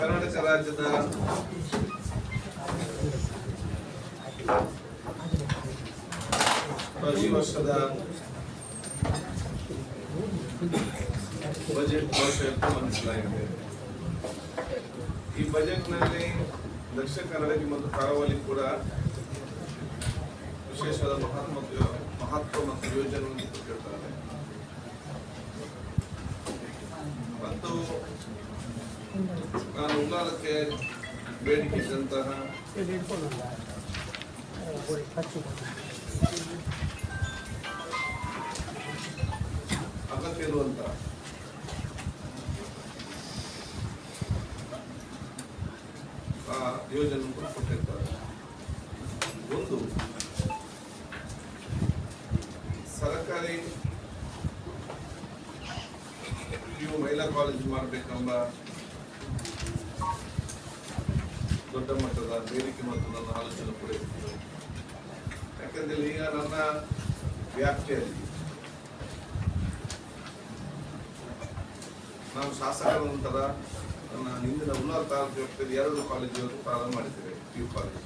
ಕರ್ನಾಟಕ ರಾಜ್ಯದ ಈ ವರ್ಷದ ಬಜೆಟ್ ಘೋಷಣೆ ಮಂಡಿಸಲಾಗಿದೆ. ಈ ಬಜೆಟ್ನಲ್ಲಿ ದಕ್ಷಿಣ ಕನ್ನಡಕ್ಕೆ ಮತ್ತು ಕರಾವಳಿ ಕೂಡ ವಿಶೇಷವಾದ ಮಹತ್ವ ಮತ್ತು ಯೋಜನೆಗಳನ್ನು ಕೊಟ್ಟಿರ್ತಾರೆ. ಮತ್ತು ನಾನು ಉಳ್ಳಾಲಕ್ಕೆ ಬೇಡಿಕೆ ಇದ್ದಂತಹ ಅಗತ್ಯ ಇರುವಂತಹ ಯೋಜನೆ ಕೊಟ್ಟಿರ್ತಾರೆ. ಒಂದು, ಸರ್ಕಾರಿ ಮಹಿಳಾ ಕಾಲೇಜು ಮಾಡಬೇಕೆಂಬ ದೊಡ್ಡ ಮಟ್ಟದ ಬೇಡಿಕೆ ಮತ್ತು ನನ್ನ ಆಲೋಚನೆ ಕೂಡ ಇರ್ತದೆ. ಯಾಕೆಂದ್ರೆ ಈಗ ನನ್ನ ವ್ಯಾಪ್ತಿಯಲ್ಲಿ ನಾವು ಶಾಸಕರ ನಂತರ ನನ್ನ ಹಿಂದಿನ ಉಳ್ಳಾಲ ತಾಲೂಕು ವ್ಯಾಪ್ತಿಯಲ್ಲಿ 2 ಕಾಲೇಜುಗಳನ್ನು ಪ್ರಾರಂಭ ಮಾಡಿದ್ದೇವೆ. PU ಕಾಲೇಜು,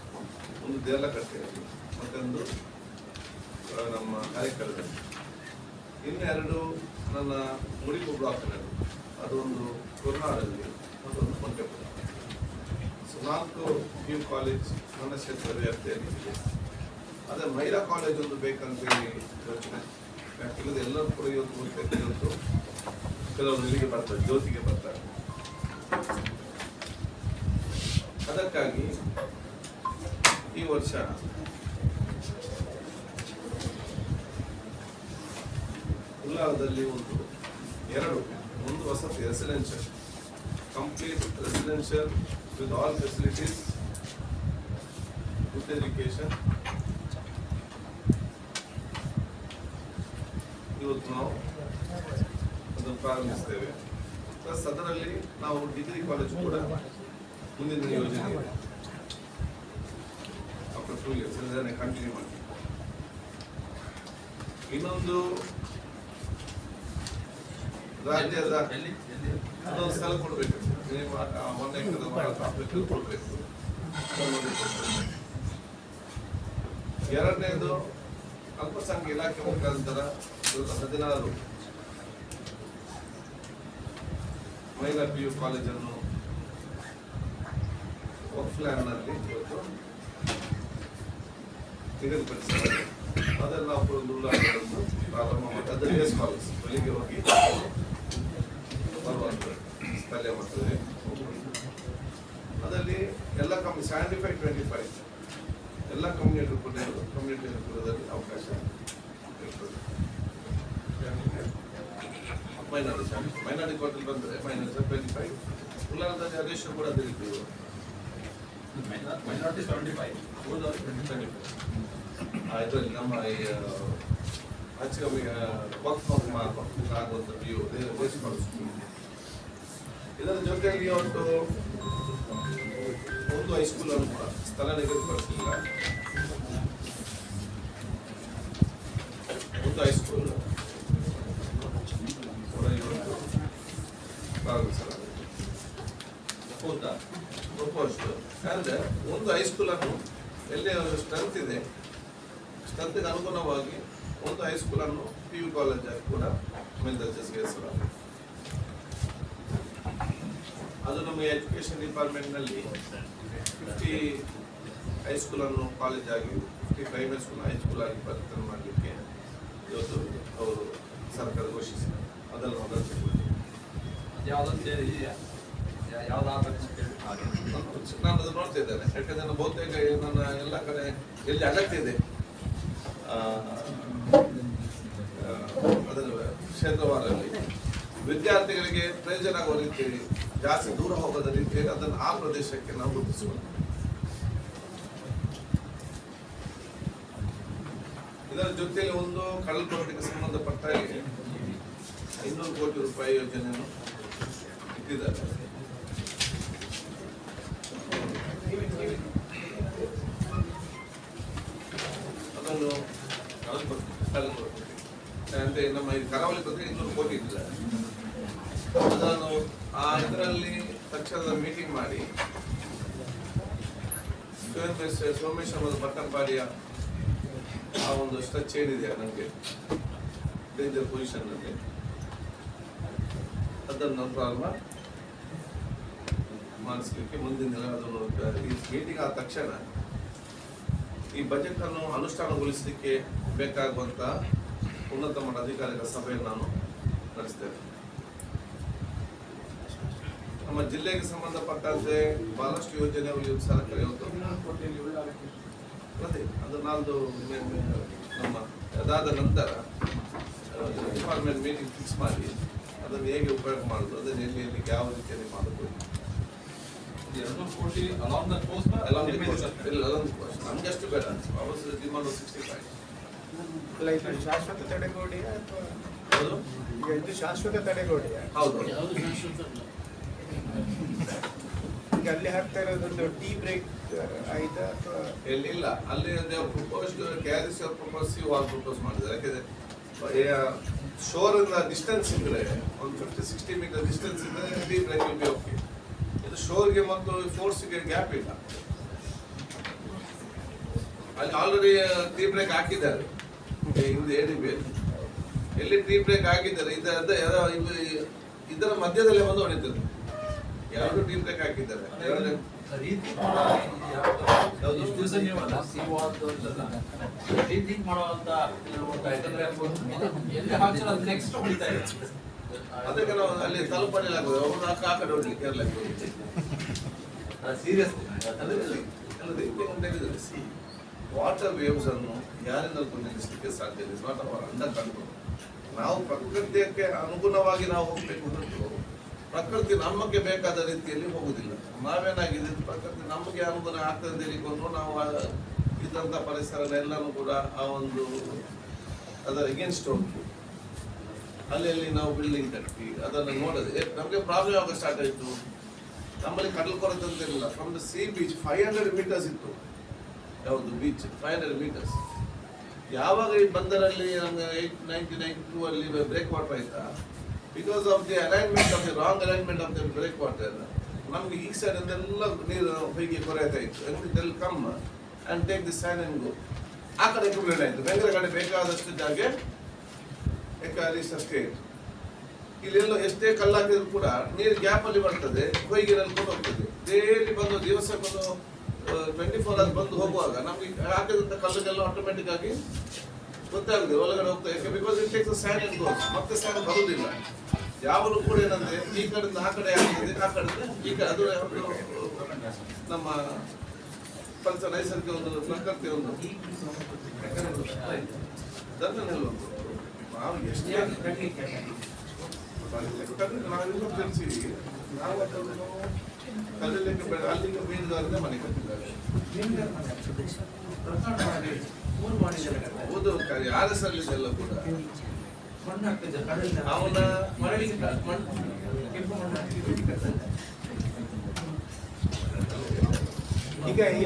ಒಂದು ದೇರ್ಲಕಟ್ಟೆಯಲ್ಲಿ ಮತ್ತೊಂದು ನಮ್ಮ ಹರೇಕಳದಲ್ಲಿ, ಇನ್ನು 2 ನನ್ನ ಮುಡಿಪು ಬ್ಲಾಕ್ನಲ್ಲಿ, ಅದೊಂದು ಕುರ್ನಾಡಲ್ಲಿ, ಮತ್ತೊಂದು ಕೊಂಟೆಪುರ. 4 PU ಕಾಲೇಜ್ ನನ್ನ ಕ್ಷೇತ್ರದ ವ್ಯಾಪ್ತಿಯಲ್ಲಿ ಇದೆ. ಅದೇ ಮಹಿಳಾ ಕಾಲೇಜ್ ಒಂದು ಬೇಕಂತೇಳಿ ಯೋಚನೆ. ಯಾಕೆಂದರೆ ಎಲ್ಲರೂ ಕೂಡ ಇವತ್ತು ಕೆಲವರು ಇಲ್ಲಿಗೆ ಬರ್ತಾರೆ, ಜ್ಯೋತಿಗೆ ಬರ್ತಾರೆ. ಅದಕ್ಕಾಗಿ ಈ ವರ್ಷ ಉಳ್ಳಾಲದಲ್ಲಿ ಒಂದು ವಸತಿ residential, complete residential with all facilities, good education. ಇವತ್ತು ನಾವು ಅದನ್ನು ಪ್ರಾರಂಭಿಸ್ತೇವೆ. ಪ್ಲಸ್ ಅದರಲ್ಲಿ ನಾವು ಡಿಗ್ರಿ ಕಾಲೇಜು ಕೂಡ ಮುಂದಿನ ಯೋಜನೆ ಇದೆ. ಆಫ್ಟರ್ 2 years ಅದನ್ನೇ ಕಂಟಿನ್ಯೂ ಮಾಡಿ. ಇನ್ನೊಂದು ರಾಜ್ಯದ ಅದೊಂದು ಸ್ಥಳ ಕೊಡಬೇಕು, 1 ಎಕರೆ ಕೊಡಬೇಕು. ಎರಡನೇದು, ಅಲ್ಪಸಂಖ್ಯಾತ ಇಲಾಖೆ ಮುಖಾಂತರ 16 ಮಹಿಳಾ PU ಕಾಲೇಜನ್ನು ನಲ್ಲಿ ಇವತ್ತು ನಿಗದಿಪಡಿಸಿದ್ದಾರೆ. ಅದನ್ನು ನಾವು ಉಳ್ಳಾಲಗಳನ್ನು ಪ್ರಾರಂಭ ಮಾಡಿ, ಅದು ರೇಸ್ ಕಾಲೇಜ್ ಬೆಳಿಗ್ಗೆ ಹೋಗಿ ಬರುವಂಥ ಸ್ಥಳೀಯ ಮಟ್ಟದಲ್ಲಿ ಅದರಲ್ಲಿ ಎಲ್ಲ 75-25 ಎಲ್ಲ ಕಮ್ಯುನಿಟಿ ಅನುಕೂಲದಲ್ಲಿ ಅವಕಾಶ ಇರ್ತದೆ. ಮೈನಾರಿಟಿ ಕೋಟಲ್ಲಿ ಬಂದರೆ -25, ಉಳ್ಳಾಲದಲ್ಲಿ ಅದೇಶ ಕೂಡ ಅದೇ ರೀತಿ ಮೈನಾರಿಟಿ 75, ಇದರಲ್ಲಿ ನಮ್ಮ ಈ ಹೆಚ್ಚು ಕಮ್ಮಿ ಆಗುವಂಥ PU ಇದರ ಜೊತೆಯಲ್ಲಿ ಒಂದು ಹೈಸ್ಕೂಲ್ ಅನ್ನು ಕೂಡ ಸ್ಥಳ ನಿಗದಿಪಡಿಸಲಿಲ್ಲ. ಒಂದು ಹೈಸ್ಕೂಲ್ ಕೂಡ ಇವತ್ತು ಪ್ರಾರಂಭಿಸಲಾಗಿದೆ. ಹೌದಾ? ಪ್ರಪೋಸ್ಟ್ ಅಂದರೆ ಒಂದು ಹೈಸ್ಕೂಲನ್ನು ಎಲ್ಲಿ ಸ್ಟ್ರೆಂತ್ ಇದೆ, ಸ್ಟ್ರೆಂತ್ಗೆ ಅನುಗುಣವಾಗಿ ಒಂದು ಹೈಸ್ಕೂಲನ್ನು PU ಕಾಲೇಜ್ ಕೂಡ ಮೇಲ್ದರ್ಜೆ ಸೇರಿಸಲಾಗಿದೆ. ಅದು ನಮ್ಮ ಎಜುಕೇಷನ್ ಡಿಪಾರ್ಟ್ಮೆಂಟ್ನಲ್ಲಿ 50 ಹೈಸ್ಕೂಲನ್ನು ಕಾಲೇಜ್ ಆಗಿ 50 ಪ್ರೈಮರಿ ಸ್ಕೂಲ್ ಹೈಸ್ಕೂಲ್ ಆಗಿ ಪರಿವರ್ತನೆ ಮಾಡಲಿಕ್ಕೆ ಇವತ್ತು ಅವರು ಸರ್ಕಾರ ಘೋಷಿಸಿದ್ದಾರೆ. ಅದನ್ನು ನಾನು ಅದು ನೋಡ್ತಾ ಇದ್ದೇನೆ. ಯಾಕಂದ್ರೆ ಬಹುತೇಕ ನನ್ನ ಎಲ್ಲ ಕಡೆ ಎಲ್ಲಿ ಅಗತ್ಯ ಇದೆ ಅದರ ಕ್ಷೇತ್ರವಾದಲ್ಲಿ ವಿದ್ಯಾರ್ಥಿಗಳಿಗೆ ಪ್ರಯೋಜನ ಆಗುವ ರೀತಿಯಲ್ಲಿ, ಜಾಸ್ತಿ ದೂರ ಹೋಗದ ರೀತಿಯಲ್ಲಿ ಅದನ್ನು ಆ ಪ್ರದೇಶಕ್ಕೆ ನಾವು ಗುರುತಿಸಬಹುದು. ಇದರ ಜೊತೆಯಲ್ಲಿ ಒಂದು ಕಡಲ್ಕೊರಟಿಗೆ ಸಂಬಂಧಪಟ್ಟ 500 ಕೋಟಿ ರೂಪಾಯಿ ಯೋಜನೆಯನ್ನು ಇಟ್ಟಿದ್ದಾರೆ. ಇನ್ನೊಂದು ಅಂದ್ರೆ ನಮ್ಮ ಈ ಕರಾವಳಿ ಬಗ್ಗೆ 200 ಕೋಟಿ ಇಟ್ಟಿದ್ದಾರೆ. ಅದನ್ನು ಆ ಇದರಲ್ಲಿ ತಕ್ಷಣದ ಮೀಟಿಂಗ್ ಮಾಡಿ ಸೋಮೇಶ್ವರ ಬಟ್ಟಂಪಾಡಿಯ ಆ ಒಂದು ಸ್ಟ್ರೆಚ್ ಏನಿದೆ ನನಗೆ ಡೇಂಜರ್ ಪೊಸಿಷನ್ ಅಲ್ಲಿ ಅದನ್ನು ಪ್ರಾರಂಭ ಮಾಡಿಸಲಿಕ್ಕೆ ಮುಂದಿನ ದಿನ ಅದನ್ನು ಈ ಮೀಟಿಂಗ್ ಆದ ತಕ್ಷಣ ಈ ಬಜೆಟ್ ಅನ್ನು ಅನುಷ್ಠಾನಗೊಳಿಸಲಿಕ್ಕೆ ಬೇಕಾಗುವಂತ ಉನ್ನತ ಮಟ್ಟದ ಅಧಿಕಾರಿಗಳ ಸಭೆಯನ್ನು ನಾನು ನಡೆಸ್ತೇನೆ. ನಮ್ಮ ಜಿಲ್ಲೆಗೆ ಸಂಬಂಧಪಟ್ಟಂತೆ ಬಹಳಷ್ಟು ಯೋಜನೆಗಳು ಸರ್ಕಾರ ಅದೇ ಅದು ನಾಲ್ದು ನಮ್ಮ ಅದಾದ ನಂತರ ಡಿಪಾರ್ಟ್ಮೆಂಟ್ ಮೀಟಿಂಗ್ ಫಿಕ್ಸ್ ಮಾಡಿ ಅದನ್ನು ಹೇಗೆ ಉಪಯೋಗ ಮಾಡೋದು, ಅದನ್ನು ಎಲ್ಲಿ ಯಾವ ರೀತಿಯಲ್ಲಿ ಮಾಡೋದು. 200 ಕೋಟಿ along the coast ನಮ್ಗೆ ಅಷ್ಟು ಬೇಡ. ಅವಶ್ಯ ಡಿಮಾಂಡ್ 65. ಶಾಶ್ವತ ತಡೆಗೋಡೆಯ ಹೌದು, ಈಗ ಇದು ಶಾಶ್ವತ ತಡೆಗೋಡೆಯ ಹೌದು. ಈಗ ಅಲ್ಲಿ ಹಾಕ್ತಾ ಇರೋದೊಂದು ಟೀ ಬ್ರೇಕ್ ಆಯ್ತಾ ಅಥವಾ ಇಲ್ಲ ಅಲ್ಲಿ ಪ್ರಪೋಸ್ ಕ್ಯಾರಿಸ್ ಪ್ರಪೋಸ್ ಪ್ರಪೋಸ್ ಮಾಡಿದ್ದಾರೆ. ಯಾಕೆಂದ್ರೆ ಶೋರ್ ಇಂದ ಡಿಸ್ಟೆನ್ಸ್ ಇದ್ರೆ ಒಂದು 50-60 ಮೀಟರ್ ಡಿಸ್ಟೆನ್ಸ್ ಇದ್ರೆ tea break will be okay. ಇದು ಶೋರ್ಗೆ ಮತ್ತು ಫೋರ್ಸ್ಗೆ ಗ್ಯಾಪ್ ಇಲ್ಲ. ಅಲ್ಲಿ ಆಲ್ರೆಡಿ ಟೀ ಬ್ರೇಕ್ ಹಾಕಿದ್ದಾರೆ ಹಿಂದೆ ADB ಎಲ್ಲಿ ಟೀ ಬ್ರೇಕ್ ಹಾಕಿದ್ದಾರೆ. ಇದರ ಮಧ್ಯದಲ್ಲೇ ಬಂದು ಹೊಡಿತಾರೆ. ಎರಡು ಟೀ ಬ್ರೇಕ್ ಹಾಕಿದ್ದಾರೆ. ಅದಕ್ಕೆ ನಾವು ಅಲ್ಲಿ ತಲುಪಲಿಲ್ಲ, ಅವರು ಆ ಕಡೆ ಹೊಡ್ಲಿಕ್ಕೆ ವಾಟರ್ ವೇವ್ಸ್ ಅನ್ನು ಯಾರಿಂದ ನಿಲ್ಲಿಸಲಿಕ್ಕೆ ಸಾಧ್ಯ ಇಲ್ಲ. Not hour under control. ನಾವು ಪ್ರಕೃತಿಯಕ್ಕೆ ಅನುಗುಣವಾಗಿ ನಾವು ಹೋಗ್ಬೇಕು ಹೊರತು ಪ್ರಕೃತಿ ನಮಗೆ ಬೇಕಾದ ರೀತಿಯಲ್ಲಿ ಹೋಗುದಿಲ್ಲ. ನಾವೇನಾಗಿದೆ ಪ್ರಕೃತಿ ನಮಗೆ ಅನುಗುಣ ಆಗ್ತದೆ ಹೇಳಿಕೊಂಡು ನಾವು ಇದ್ದಂಥ ಪರಿಸರನೆಲ್ಲನೂ ಕೂಡ ಆ ಒಂದು ಅದರ ಎಗೇನ್ಸ್ಟ್ ಹೋಗಿ ಅಲ್ಲಿ ನಾವು ಬಿಲ್ಡಿಂಗ್ ಕಟ್ಟಿ ಅದನ್ನು ನೋಡದೆ ನಮಗೆ ಪ್ರಾಬ್ಲಮ್ ಯಾವಾಗ ಸ್ಟಾರ್ಟ್ ಆಯಿತು. ನಮ್ಮಲ್ಲಿ ಕಡಲು ಕೊರತೆ ಅಂತ ಇಲ್ಲ. From the sea beach 500 metres ಇತ್ತು. ಯಾವುದು ಬೀಚ್ 500 ಮೀಟರ್ಸ್. ಯಾವಾಗ ಈ ಬಂದರಲ್ಲಿ ನಮ್ಗೆ 1992 ಅಲ್ಲಿ ಬ್ರೇಕ್ ವಾಟರ್ ಆಯ್ತಾ, because of the alignment of the wrong alignment of the breakwater ನಮ್ಗೆ ಈ ಸೈಡ್ ಎಲ್ಲ ನೀರು ಹೀಗೆ ಕೊರೆಯುತ್ತಾ ಇತ್ತು. They'll come and take the sand and go. ಆ ಕಡೆ ಕಂಪ್ಲೇಂಟ್ ಆಯಿತು. ಬೆಂಗಳೂರು ಕಡೆ ಬೇಕಾದಷ್ಟು ಜಾಗ ಅಷ್ಟೇ. ಇಲ್ಲೆಲ್ಲೋ ಎಷ್ಟೇ ಕಲ್ಲು ಹಾಕಿದ್ರು ಕೂಡ ನೀರು ಗ್ಯಾಪ್ ಅಲ್ಲಿ ಬರ್ತದೆ, ಕೊಯ್ಗಿನಲ್ಲಿ ಕೂಡ ಹೋಗ್ತದೆ. ಡೈಲಿ ಬಂದು ದಿವಸಕ್ಕೊಂದು 24 hours ಬಂದು ಹೋಗುವಾಗ ನಮ್ಗೆ ಹಾಕಿದಂಥ ಕಲ್ಲುಗೆಲ್ಲ ಆಟೋಮೆಟಿಕ್ ಆಗಿ ಗೊತ್ತಾಗುತ್ತೆ ಒಳಗಡೆ ಹೋಗ್ತಾ ಇದೆ. Because it takes sand and goes. ಮತ್ತೆ ಸ್ಯಾಂಡ್ ಬರುವುದಿಲ್ಲ. ಯಾವಾಗಲೂ ಕೂಡ ಏನಂದ್ರೆ ಈ ಕಡೆಯಿಂದ ಆ ಕಡೆ ಆಗ್ತದೆ, ಆ ಕಡೆಯಿಂದ ಈ ಕಡೆ. ಅದು ನಮ್ಮ ಪಂಚ ನೈಸರ್ಗಿಕ ಒಂದು ಪ್ರಕೃತಿ ಒಂದು ನಾವು ಎಷ್ಟೇ ನಾವೆಲ್ಲ ತಿಳಿಸಿ ನಾವು ಕಲ್ಲಕ್ಕೆ ಬೇಡ ಅಲ್ಲಿಗೆ ಮೀನುಗಾರನೇ ಮನೆ ಕಟ್ಟಿದ್ದಾರೆ. ಹೌದು, RS ಅಲ್ಲಿದೆಲ್ಲ ಕೂಡ ಅವನ ಈಗ ಈ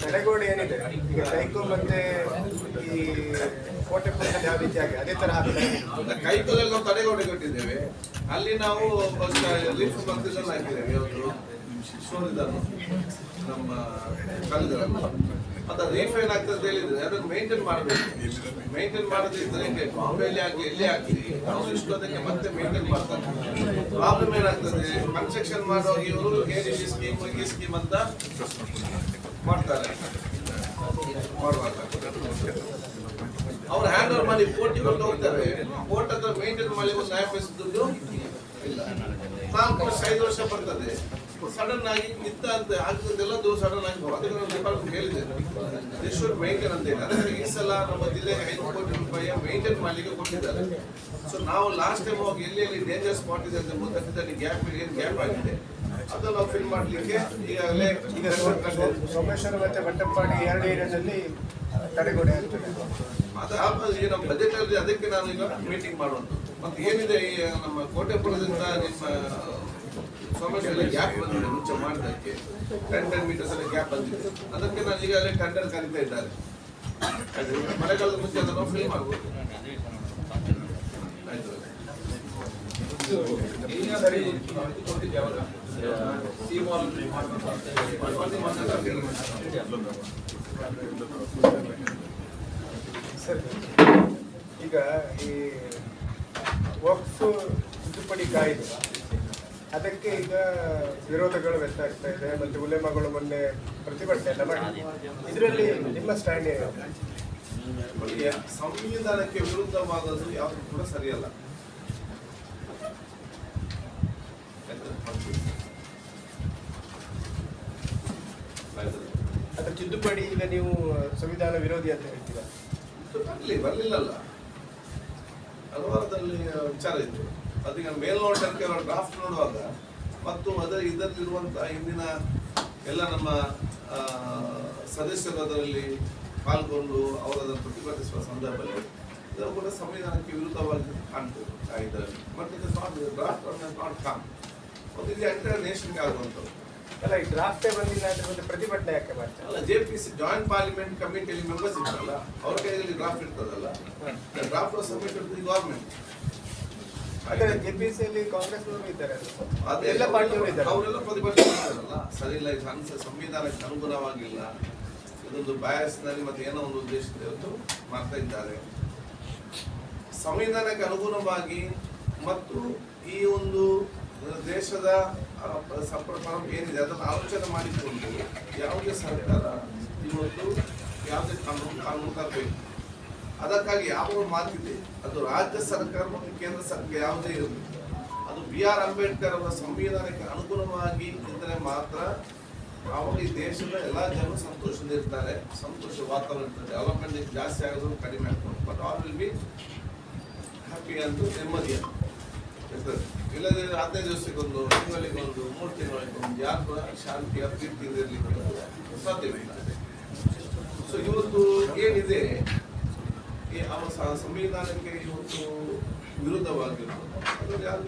ತಡೆಗೋಡೆ ಏನಿದೆ ಈಗ ಕೈಕೋ ಮತ್ತೆ ಈ ಕೋಟೆ ಪುರದಲ್ಲಿ ಯಾವ ರೀತಿ ಆಗಿದೆ ಅದೇ ತರ ಕೈಕೋಲಲ್ಲಿ ನಾವು ತಡೆಗೋಡೆ ಕಟ್ಟಿದ್ದೇವೆ. ಅಲ್ಲಿ ನಾವು ಲೀಫ್ ಬಂತಿದ್ದನ್ನು ಹಾಕಿದ್ದೇವೆ. ಇವತ್ತು ಸೋರಿದನ್ನು ನಮ್ಮ ಕಲ್ಲುಗಳನ್ನು ಮತ್ತೆ ರೀಫ್ ಏನಾಗ್ತದೆ ಹೇಳಿದ್ರೆ ಅದನ್ನು ಮೇಂಟೈನ್ ಮಾಡಬೇಕು. ಮೇಂಟೈನ್ ಮಾಡದಿದ್ರೆ ಬಾಂಬೆಯಲ್ಲಿ ಹಾಕಿ ಎಲ್ಲಿ ಹಾಕಿ ನಾವು ಇಷ್ಟು ಅದಕ್ಕೆ ಮತ್ತೆ ಮೇಂಟೈನ್ ಮಾಡ್ತಾರೆ. ಪ್ರಾಬ್ಲಮ್ ಏನಾಗ್ತದೆ, ಕನ್ಸ್ಟ್ರಕ್ಷನ್ ಮಾಡುವಾಗ ಇವರು ADB ಸ್ಕೀಮ್ ಈ ಸ್ಕೀಮ್ ಅಂತ ಮಾಡ್ತಾರೆ. ಮಾಡುವಾಗ ಅವ್ರು ಹ್ಯಾಂಡ್ ಓವರ್ ಮಾಡಿ ಕೋರ್ಟಿಗೆ ಕೊಂಡು ಹೋಗ್ತಾರೆ. ಕೋರ್ಟ್ ಹತ್ರ ಮೇಂಟೈನ್ ಮಾಡಿ ಒಂದು ನ್ಯಾಯ ಪೈಸೆ ದುಡ್ಡು ಇಲ್ಲ. 4 ವರ್ಷ 5 ವರ್ಷ ಬರ್ತದೆ. ಸಡನ್ ಆಗಿ ಇತ್ತ ಅಂತ ಆಗ್ತದೆಲ್ಲ ಸಡನ್ ಆಗಿ ಅದಕ್ಕೆ ನಾವು ಡಿಪಾರ್ಟ್ಮೆಂಟ್ ಹೇಳಿದ್ದೇವೆ ಮೇಂಟೈನ್ ಅಂತ ಹೇಳಿ. ಅದಕ್ಕೆ ಈ ಸಲ ನಮ್ಮ ಜಿಲ್ಲೆಗೆ 5 ಕೋಟಿ ರೂಪಾಯಿ ಮೇಂಟೈನ್ ಮಾಡಲಿಕ್ಕೆ ಕೊಟ್ಟಿದ್ದಾರೆ. ಸೊ ನಾವು ಲಾಸ್ಟ್ ಟೈಮ್ ಹೋಗಿ ಎಲ್ಲಿ ಡೇಂಜರ್ ಸ್ಪಾಟ್ ಇದೆ ಅಂತ ಗೊತ್ತಾಗ್ತದೆ. ಗ್ಯಾಪ್ ಏನು ಗ್ಯಾಪ್ ಆಗಿದೆ ಅದನ್ನು ನಾವು ಫಿಲ್ ಮಾಡಲಿಕ್ಕೆ ಈಗಾಗಲೇ ಈಗ ಸೋಮೇಶ್ವರ ಮತ್ತೆ ಬಟ್ಟಂಪಾಡಿ 2 ಏರಿಯಾದಲ್ಲಿ ತಡೆಗೋಡೆ ಆಗ್ತದೆ. ಅದಾದ್ಮೇಲೆ ನಮ್ಮ ಬಜೆಟ್ ಅಲ್ಲಿ ಅದಕ್ಕೆ ನಾನು ಈಗ ಮೀಟಿಂಗ್ ಮಾಡುವಂಥದ್ದು. ಮತ್ತೆ ಏನಿದೆ ಈ ನಮ್ಮ ಕೋಟೆಪುರದಿಂದ ನಿಮ್ಮ ಸೋಮೇಶ್ವರ ಗ್ಯಾಪ್ ಬಂದಿದೆ. ಮುಂಚೆ ಮಾಡಿದ್ದಕ್ಕೆ 10 ಮೀಟರ್ಸ್ ಅಲ್ಲಿ ಗ್ಯಾಪ್ ಬಂದಿದೆ. ಅದಕ್ಕೆ ನಾನು ಈಗಾಗಲೇ ಟೆಂಡರ್ ಕರೀತಾ ಇದ್ದಾರೆ. ಮಳೆಗಾಲದ ಮುಂಚೆ ಅದನ್ನು ಫ್ರೀ ಮಾಡ್ಬೋದು. ಆಯ್ತು ಸರಿ ಕೊಟ್ಟಿದ್ದೆ ಯಾವಾಗ ಸರ್, ಈಗ ಈ ವಕ್ಫ್ ತಿದ್ದುಪಡಿ ಕಾಯ್ದೆ ಅದಕ್ಕೆ ಈಗ ವಿರೋಧಗಳು ವ್ಯಕ್ತವಾಗ್ತಾ ಇದೆ, ಮತ್ತೆ ಉಲೇಮಾಗಳು ಮೊನ್ನೆ ಪ್ರತಿಭಟನೆ ಎಲ್ಲ ಮಾಡಿ. ಇದರಲ್ಲಿ ನಿಮ್ಮ ಸ್ಟ್ಯಾಂಡ್ ಏನು? ಸಂವಿಧಾನಕ್ಕೆ ವಿರುದ್ಧವಾದದ್ದು ಯಾವುದು ಕೂಡ ಸರಿಯಲ್ಲ. ಅದರ ತಿದ್ದುಪಡಿ ಈಗ ನೀವು ಸಂವಿಧಾನ ವಿರೋಧಿ ಅಂತ ಹೇಳ್ತೀರಾ? ಬರ್ಲಿಲ್ಲಲ್ಲ, ಹಲವಾರದಲ್ಲಿ ವಿಚಾರ ಇತ್ತು. ಅದೀಗ ಮೇಲ್ನೋಟಕ್ಕೆ ಅವರ ಡ್ರಾಫ್ಟ್ ನೋಡುವಾಗ ಮತ್ತು ಇದರಲ್ಲಿರುವಂತಹ ಹಿಂದಿನ ಎಲ್ಲ ನಮ್ಮ ಸದಸ್ಯರು ಅದರಲ್ಲಿ ಪಾಲ್ಗೊಂಡು ಅವರನ್ನು ಪ್ರತಿಭಟಿಸುವ ಸಂದರ್ಭದಲ್ಲಿ ಇದನ್ನು ಕೂಡ ಸಂವಿಧಾನಕ್ಕೆ ವಿರುದ್ಧವಾಗಿ ಕಾಣ್ತದೆ ಕಾಯ್ದೆಯಲ್ಲಿ. ಬಟ್ ಇದು ನಾಟ್ ಕಾಮ್. ಒಂದು ಇದು ಎಂಟೈರ್ ನೇಷನ್ಗೆ ಆಗುವಂಥದ್ದು ಅಲ್ಲ, ಈ ಡ್ರಾಫ್ಟೇ ಬಂದಿಲ್ಲ ಅಂದ್ರೆ ಮತ್ತೆ ಪ್ರತಿಭಟನೆ ಯಾಕೆ ಮಾಡ್ತಾರೆ? ಅಲ್ಲ, JPC ಜಾಯಿಂಟ್ ಪಾರ್ಲಿಮೆಂಟ್ ಕಮಿಟಿಯಲ್ಲಿ ಮೆಂಬರ್ಸ್ ಇರ್ತಾರಲ್ಲ, ಅವ್ರ ಕೈಯಲ್ಲಿ ಡ್ರಾಫ್ಟ್ ಇರ್ತದಲ್ಲ, draft submit to the government. ಅದೇ JPCಯಲ್ಲಿ ಕಾಂಗ್ರೆಸ್ನವರು ಇದ್ದಾರೆ, ಅದೆಲ್ಲ ಎಲ್ಲ ಪಾರ್ಟಿಯವರು ಇದ್ದಾರೆ, ಅವರೆಲ್ಲ ಪ್ರತಿಭಟನೆ ಮಾಡ್ತಾರಲ್ಲ. ಸರಿ ಇಲ್ಲ, ಇದು ಸಂವಿಧಾನಕ್ಕೆ ಅನುಗುಣವಾಗಿಲ್ಲ, ಇದೊಂದು ಬಯಾಸ್ನಲ್ಲಿ ಮತ್ತೆ ಏನೋ ಒಂದು ಉದ್ದೇಶದ ಇವತ್ತು ಮಾಡ್ತಾ ಇದ್ದಾರೆ. ಸಂವಿಧಾನಕ್ಕೆ ಅನುಗುಣವಾಗಿ ಮತ್ತು ಈ ಒಂದು ದೇಶದ ಪರಂಪರೆ ಏನಿದೆ ಅದನ್ನು ಆಲೋಚನೆ ಮಾಡಿಕೊಂಡು ಯಾವುದೇ ಸರ್ಕಾರ ಇವತ್ತು ಯಾವುದೇ ಕಾನೂನು ತರಬೇಕು. ಅದಕ್ಕಾಗಿ ಯಾವ ಮಾತಿದೆ, ಅದು ರಾಜ್ಯ ಸರ್ಕಾರ ಮತ್ತು ಕೇಂದ್ರ ಸರ್ಕಾರ ಯಾವುದೇ ಇರಲಿ, ಅದು BR ಅಂಬೇಡ್ಕರ್ ಅವರ ಸಂವಿಧಾನಕ್ಕೆ ಅನುಗುಣವಾಗಿ ಇದ್ದರೆ ಮಾತ್ರ ಆವಾಗ ಈ ದೇಶದ ಎಲ್ಲ ಜನರು ಸಂತೋಷದಿಂದ ಇರ್ತಾರೆ, ಸಂತೋಷ ವಾತಾವರಣ ಇರ್ತದೆ. ಡೆವಲಪ್ಮೆಂಟ್ ಜಾಸ್ತಿ ಆಗೋದು ಕಡಿಮೆ ಆಗ್ತದೆ, but all will be happy ಅಂತ ನೆಮ್ಮದಿ ಇರ್ತದೆ. ಇಲ್ಲದೆ 15 ದಿವಸಕ್ಕೊಂದು, ತಿಂಗಳಿಗೊಂದು, 3 ತಿಂಗಳಿಗೊಂದು ಯಾರು ಕೂಡ ಶಾಂತಿಯ ಪ್ರೀತಿಯಿಂದ ಇರಲಿಕ್ಕೆ ಸಾಧ್ಯವಿಲ್ಲ. ಸೊ ಇವತ್ತು ಏನಿದೆ ಈ ಸಂವಿಧಾನಕ್ಕೆ ಇವತ್ತು ವಿರುದ್ಧವಾಗಿರೋದು ಅದರಲ್ಲಿ ಯಾರು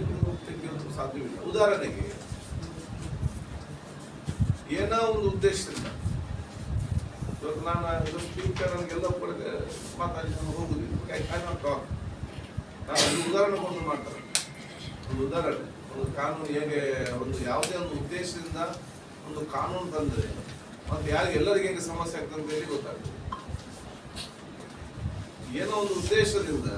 ತೆಗೆಯೋದು ಸಾಧ್ಯವಿಲ್ಲ. ಉದಾಹರಣೆಗೆ ಏನೋ ಒಂದು ಉದ್ದೇಶದಿಂದ ಇವತ್ತು ನಾನು ಸ್ಪೀಕರ್ ನನಗೆಲ್ಲ ಕೂಡ ಮಾತಾಡಿ ಹೋಗುದಿಲ್ಲ. ನಾನು ಉದಾಹರಣೆ ಒಂದು ಮಾಡ್ತಾರೆ, ಒಂದು ಉದಾಹರಣೆ, ಒಂದು ಕಾನೂನು ಹೇಗೆ ಒಂದು ಯಾವುದೇ ಒಂದು ಉದ್ದೇಶದಿಂದ ಒಂದು ಕಾನೂನು ತಂದರೆ ಮತ್ತೆ ಯಾರಿಗೆ ಎಲ್ಲರಿಗೆ ಹೇಗೆ ಸಮಸ್ಯೆ ಆಗ್ತದೆ ಅಂತ ಹೇಳಿ ಗೊತ್ತಾಗ್ತದೆ. ಏನೋ ಒಂದು ಉದ್ದೇಶದಿಂದ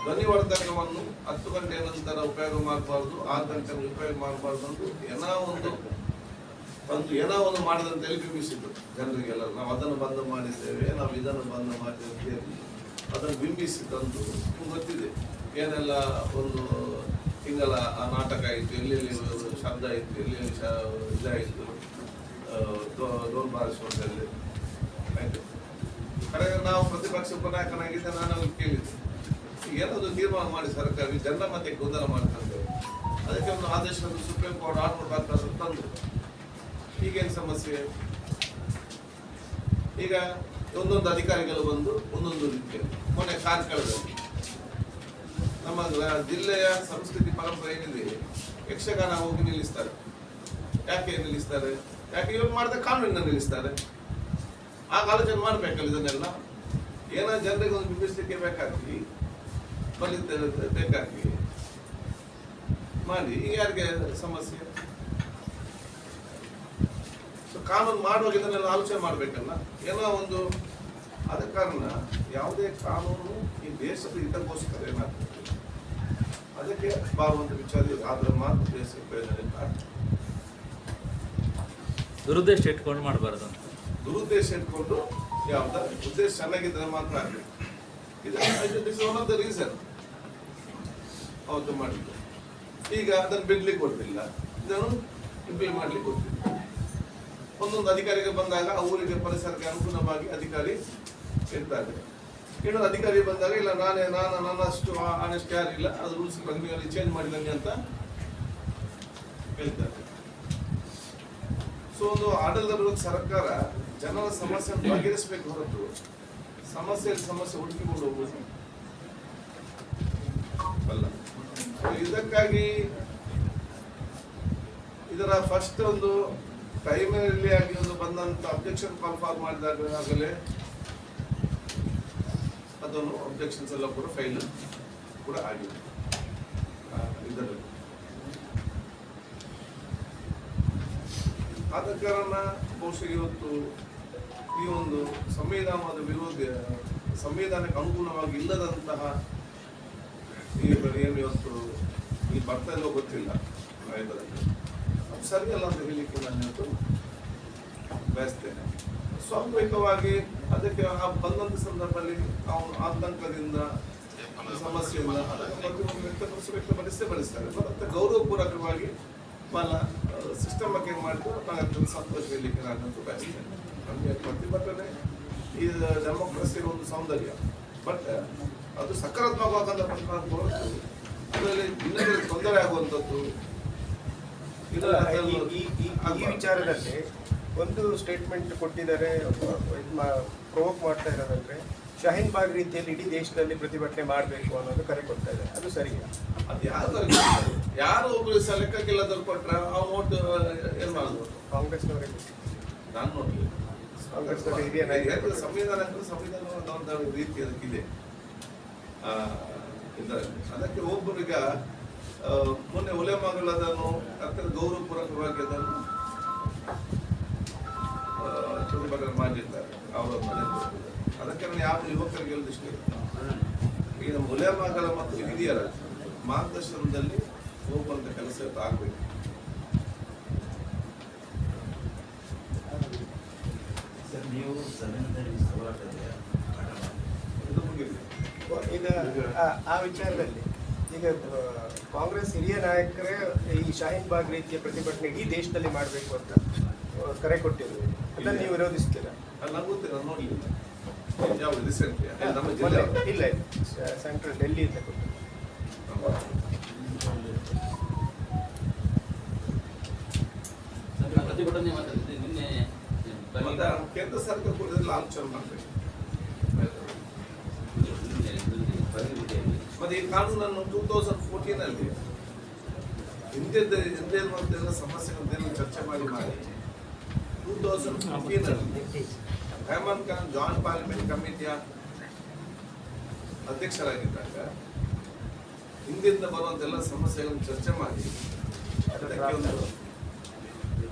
ಧ್ವನಿವರ್ಧಕವನ್ನು 10 ಗಂಟೆಯ ನಂತರ ಉಪಯೋಗ ಮಾಡಬಾರ್ದು, 6 ಗಂಟೆ ಉಪಯೋಗ ಮಾಡಬಾರ್ದು ಅಂತ ಏನೋ ಒಂದು ಮಾಡದಂತೇಳಿ ಬಿಂಬಿಸಿದ್ರು ಜನರಿಗೆಲ್ಲ. ನಾವು ಅದನ್ನು ಬಂದ್ ಮಾಡಿದ್ದೇವೆ, ನಾವು ಇದನ್ನು ಬಂದ್ ಮಾಡಿದ್ದೇವೆ ಅದನ್ನು ಬಿಂಬಿಸಿದಂತೂ ನಿಮ್ಗೆ ಗೊತ್ತಿದೆ. ಏನೆಲ್ಲ ಒಂದು ತಿಂಗಳ ಆ ನಾಟಕ ಆಯಿತು, ಎಲ್ಲೆಲ್ಲಿ ಶಬ್ದ ಆಯಿತು, ಎಲ್ಲೆಲ್ಲಿ ಇದಾಯಿತು, ಡೋಲ್ ಬಾರಿಸುವಂಥಲ್ಲಿ ಆಯಿತು. ಕಡೆಗೆ ನಾವು ಪ್ರತಿಪಕ್ಷ ಉಪನಾಯಕನಾಗಿದ್ದೆ, ನಾನು ಅವ್ರಿಗೆ ಕೇಳಿದ್ದೆ, ಏನಾದರೂ ತೀರ್ಮಾನ ಮಾಡಿ ಸರ್ಕಾರ ಜನರ ಮತ್ತೆ ಗೊಂದಲ ಮಾಡ್ತಾರೆ, ಅದಕ್ಕೆ ಒಂದು ಆದೇಶವನ್ನು ಸುಪ್ರೀಂ ಕೋರ್ಟ್ ಆರ್ಡರ್ ಬರ್ತಾರೆ ತಂದು. ಈಗೇನು ಸಮಸ್ಯೆ? ಈಗ ಒಂದೊಂದು ಅಧಿಕಾರಿಗಳು ಬಂದು ಒಂದೊಂದು ರೀತಿಯಲ್ಲಿ ಮೊನ್ನೆ ಕಾರ್ಕಳದಲ್ಲಿ ನಮ್ಮ ಜಿಲ್ಲೆಯ ಸಂಸ್ಕೃತಿ ಪರಂಪರೆ ಏನಿದೆ, ಯಕ್ಷಗಾನ ಹೋಗಿ ನಿಲ್ಲಿಸ್ತಾರೆ. ಯಾಕೆ ನಿಲ್ಲಿಸ್ತಾರೆ? ಯಾಕೆ ಇವ್ರು ಮಾಡಿದ ಕಾನೂನಿನ ನಿಲ್ಲಿಸ್ತಾರೆ. ಆಗ ಆಲೋಚನೆ ಮಾಡ್ಬೇಕಲ್ಲ ಇದನ್ನೆಲ್ಲ. ಏನೋ ಜನರಿಗೆ ಒಂದು ಬಿಂಬಿಸ್ಲಿಕ್ಕೆ ಬೇಕಾಗಿ ಬೇಕಾಗಿ ಮಾಡಿ ಈಗ ಯಾರಿಗೆ ಸಮಸ್ಯೆ? ಸೊ ಕಾನೂನು ಮಾಡುವಾಗ ಇದನ್ನೆಲ್ಲ ಆಲೋಚನೆ ಮಾಡ್ಬೇಕಲ್ಲ. ಏನೋ ಒಂದು ಆದ ಕಾರಣ ಯಾವುದೇ ಕಾನೂನು ಈ ದೇಶದ ಹಿತಕ್ಕೋಸ್ಕರ ಏನಾಗ್ತದೆ ಅದಕ್ಕೆ ಬಾರುವಂತ ವಿಚಾರ ಆದ್ರೆ ಮಾತ್ರ ದೇಶಕ್ಕೆ ಪ್ರಯೋಜನ ಆಗ್ತದೆ. ದುರುದ್ದೇಶ ಇಟ್ಕೊಂಡು ಮಾಡಬಾರ್ದು. ದುರುದ್ದೇಶ ಇಟ್ಕೊಂಡು ಯಾವ್ದ ಉದ್ದೇಶ ಚೆನ್ನಾಗಿದ್ರೆ ಮಾತ್ರ ಆಗಬೇಕು. ಇದು ಒನ್ ಆಫ್ ದ ರೀಸನ್ ಅವತ್ತು ಮಾಡಿದ್ದು. ಈಗ ಅದನ್ನು ಬಿಡ್ಲಿಕ್ಕೆ ಗೊತ್ತಿಲ್ಲ, ಇದನ್ನು ಇಂಪ್ಲಿಮೆಂಟ್ ಮಾಡ್ಲಿಕ್ಕೆ ಗೊತ್ತಿಲ್ಲ. ಒಂದೊಂದು ಅಧಿಕಾರಿಗೆ ಬಂದಾಗ ಆ ಊರಿಗೆ ಪರಿಸರಕ್ಕೆ ಅನುಗುಣವಾಗಿ ಅಧಿಕಾರಿ ಇರ್ತಾರೆ. ಇನ್ನೊಂದು ಅಧಿಕಾರಿ ಬಂದಾಗ ಇಲ್ಲ ನನ್ನಷ್ಟು ಆನೆಸ್ಟ್ ಯಾರಿಲ್ಲ, ಅದು ರೂಲ್ಸ್ ಚೇಂಜ್ ಮಾಡಿದಂಗೆ ಅಂತ ಹೇಳ್ತಾರೆ. ಸೊ ಒಂದು ಆಡಳಿತ ಸರ್ಕಾರ ಜನರ ಸಮಸ್ಯೆಯನ್ನು ಬಗೆಹರಿಸಬೇಕು ಹೊರತು ಸಮಸ್ಯೆ ಹುಡುಕಿಕೊಂಡು ಹೋಗುವುದು ಅಲ್ಲ. ಇದಕ್ಕಾಗಿ ಇದರ ಫಸ್ಟ್ ಒಂದು ಪ್ರೈಮರಿ ಆಗಿ ಒಂದು ಬಂದಂತ ಅಬ್ಜೆಕ್ಷನ್ ಕಾಲ್ ಫಾರ್ ಮಾಡಿದಾಗಲೇ ಅದನ್ನು ಅಬ್ಜೆಕ್ಷನ್ಸ್ ಎಲ್ಲ ಕೂಡ ಫೈಲ್ ಕೂಡ ಆಗಿದೆ ಇದರಲ್ಲಿ. ಆದ ಕಾರಣ ಬಹುಶಃ ಇವತ್ತು ಈ ಒಂದು ಸಂವಿಧಾನದ ವಿರೋಧ, ಸಂವಿಧಾನಕ್ಕೆ ಅನುಗುಣವಾಗಿ ಇಲ್ಲದಂತಹ ಏನು ಇವತ್ತು ಇಲ್ಲಿ ಬರ್ತಾ ಇಲ್ಲೋ ಗೊತ್ತಿಲ್ಲ ಇದರಲ್ಲಿ, ಅದು ಸರಿಯಲ್ಲ ಅಂತ ಹೇಳಲಿಕ್ಕೆ ನಾನು ಇವತ್ತು ಬಯಸ್ತೇನೆ. ಸ್ವಾಭಾವಿಕವಾಗಿ ಅದಕ್ಕೆ ಬಂದಂಥ ಸಂದರ್ಭದಲ್ಲಿ ಅವನು ಆತಂಕದಿಂದ ಸಮಸ್ಯೆಯಿಂದ ವ್ಯಕ್ತಪಡಿಸ್ತಾರೆ. ಮತ್ತೆ ಗೌರವಪೂರ್ವಕವಾಗಿ ಬಹಳ ಸಿಸ್ಟಮಕ್ಕೆ ಮಾಡಿದ್ದು ನಾನು ಸಂತೋಷ ಹೇಳಲಿಕ್ಕೆ ನಾನಂತೂ ಬಯಸ್ತೇನೆ. ನಮಗೆ ಪ್ರತಿಭಟನೆ ಈ ಡೆಮೋಕ್ರಸಿಯ ಒಂದು ಸೌಂದರ್ಯ, ಬಟ್ ಅದು ಸಕಾರಾತ್ಮಕವಾದ ಹೊರತು ಅದರಲ್ಲಿ ಇನ್ನೊಂದು ತೊಂದರೆ ಆಗುವಂಥದ್ದು ಈ ವಿಚಾರದಲ್ಲಿ ಒಂದು ಸ್ಟೇಟ್ಮೆಂಟ್ ಕೊಟ್ಟಿದ್ದಾರೆ, ಪ್ರೊವೋಕ್ ಮಾಡ್ತಾ ಇರೋದಂದ್ರೆ ಶಾಹೀನ್ ಬಾಗ್ ರೀತಿಯಲ್ಲಿ ಇಡೀ ದೇಶದಲ್ಲಿ ಪ್ರತಿಭಟನೆ ಮಾಡಬೇಕು ಅನ್ನೋದು ಕರೆ ಕೊಡ್ತಾ ಇದೆ. ಅದು ಸರಿಯಾ? ಅದು ಯಾರು ಒಬ್ರು ಲೆಕ್ಕಕ್ಕಿಲ್ಲದವ್ರು ಕೊಟ್ರೆ ಆ ಓಟ್ ಏನ್ ಮಾಡ್ಬೋದು? ಕಾಂಗ್ರೆಸ್ನವರಿಗೆ ನಾನು ನೋಡ್ಲಿಲ್ಲ. ಕಾಂಗ್ರೆಸ್ನವರ ಹಿರಿಯ ನಾಯಕರು ಸಂವಿಧಾನ ಅಂದ್ರೆ ಸಂವಿಧಾನದ ರೀತಿ ಅದಕ್ಕಿದೆ ಇದರಲ್ಲಿ. ಅದಕ್ಕೆ ಒಬ್ಬರೀಗ ಮೊನ್ನೆ ಉಲೇಮಾಗಳು ಅದನ್ನು ಅತ್ಯಂತ ಗೌರವಪೂರ್ವಕವಾಗಿ ಅದನ್ನು ಪ್ರತಿಭಟನೆ ಮಾಡಿರ್ತಾರೆ ಅವರ ಮನೆ. ಅದಕ್ಕೆ ನಾನು ಯಾವ ಯುವಕರಿಗೆ ಹೇಳಿದಷ್ಟೇ, ಈಗ ನಮ್ಮ ಉಲೇಮಾಗಳ ಮತ್ತು ಹಿರಿಯರ ಮಾರ್ಗದರ್ಶನದಲ್ಲಿ ಹೋಗುವಂತ ಕೆಲಸ ಆಗಬೇಕು. ನೀವು ಇದು ಮುಗಿದಿದೆ. ಈಗ ಆ ವಿಚಾರದಲ್ಲಿ ಈಗ ಕಾಂಗ್ರೆಸ್ ಹಿರಿಯ ನಾಯಕರೇ ಈ ಶಾಹೀನ್ ಬಾಗ್ ರೀತಿಯ ಪ್ರತಿಭಟನೆ ಇಡೀ ದೇಶದಲ್ಲಿ ಮಾಡಬೇಕು ಅಂತ ಕರೆ ಕೊಟ್ಟಿದ್ರು. ಅದನ್ನು ನೀವು ವಿರೋಧಿಸ್ತೀರಾ? ನಂಗೆ ಗೊತ್ತಿಲ್ಲ, ನಾನು ನೋಡ್ಲಿಲ್ಲ. ಯಾವ ರೀಸೆಂಟ್ ನಮ್ಮ ಜಿಲ್ಲೆ ಇಲ್ಲ ಸೆಂಟ್ರಲ್ ಡೆಲ್ಲಿಯಿಂದ ಕೊಟ್ಟಿದ್ರು. ಪ್ರತಿಭಟನೆ ಮಾತಾಡಿದ್ದೆ ನಿನ್ನೆ. ಮತ್ತೆ ಕೇಂದ್ರ ಸರ್ಕಾರ ಕೂಡ ಇದೆಲ್ಲ ಆಲೋಚನೆ ಮಾಡಬೇಕು. ಮತ್ತೆ ಈ ಕಾನೂನನ್ನು 2014 ಹಿಂದೆ ಇರುವಂತೆಲ್ಲ ಸಮಸ್ಯೆಗಳನ್ನೆಲ್ಲ ಚರ್ಚೆ ಮಾಡಿ 2015 ರೆಹಮಾನ್ ಖಾನ್ ಜಾಯಿಂಟ್ ಪಾರ್ಲಿಮೆಂಟ್ ಕಮಿಟಿಯ ಅಧ್ಯಕ್ಷರಾಗಿದ್ದಾಗ ಹಿಂದಿಂದ ಬರುವಂತೆಲ್ಲ ಸಮಸ್ಯೆಗಳನ್ನು ಚರ್ಚೆ ಮಾಡಿ ಅದಕ್ಕೆ ಒಂದು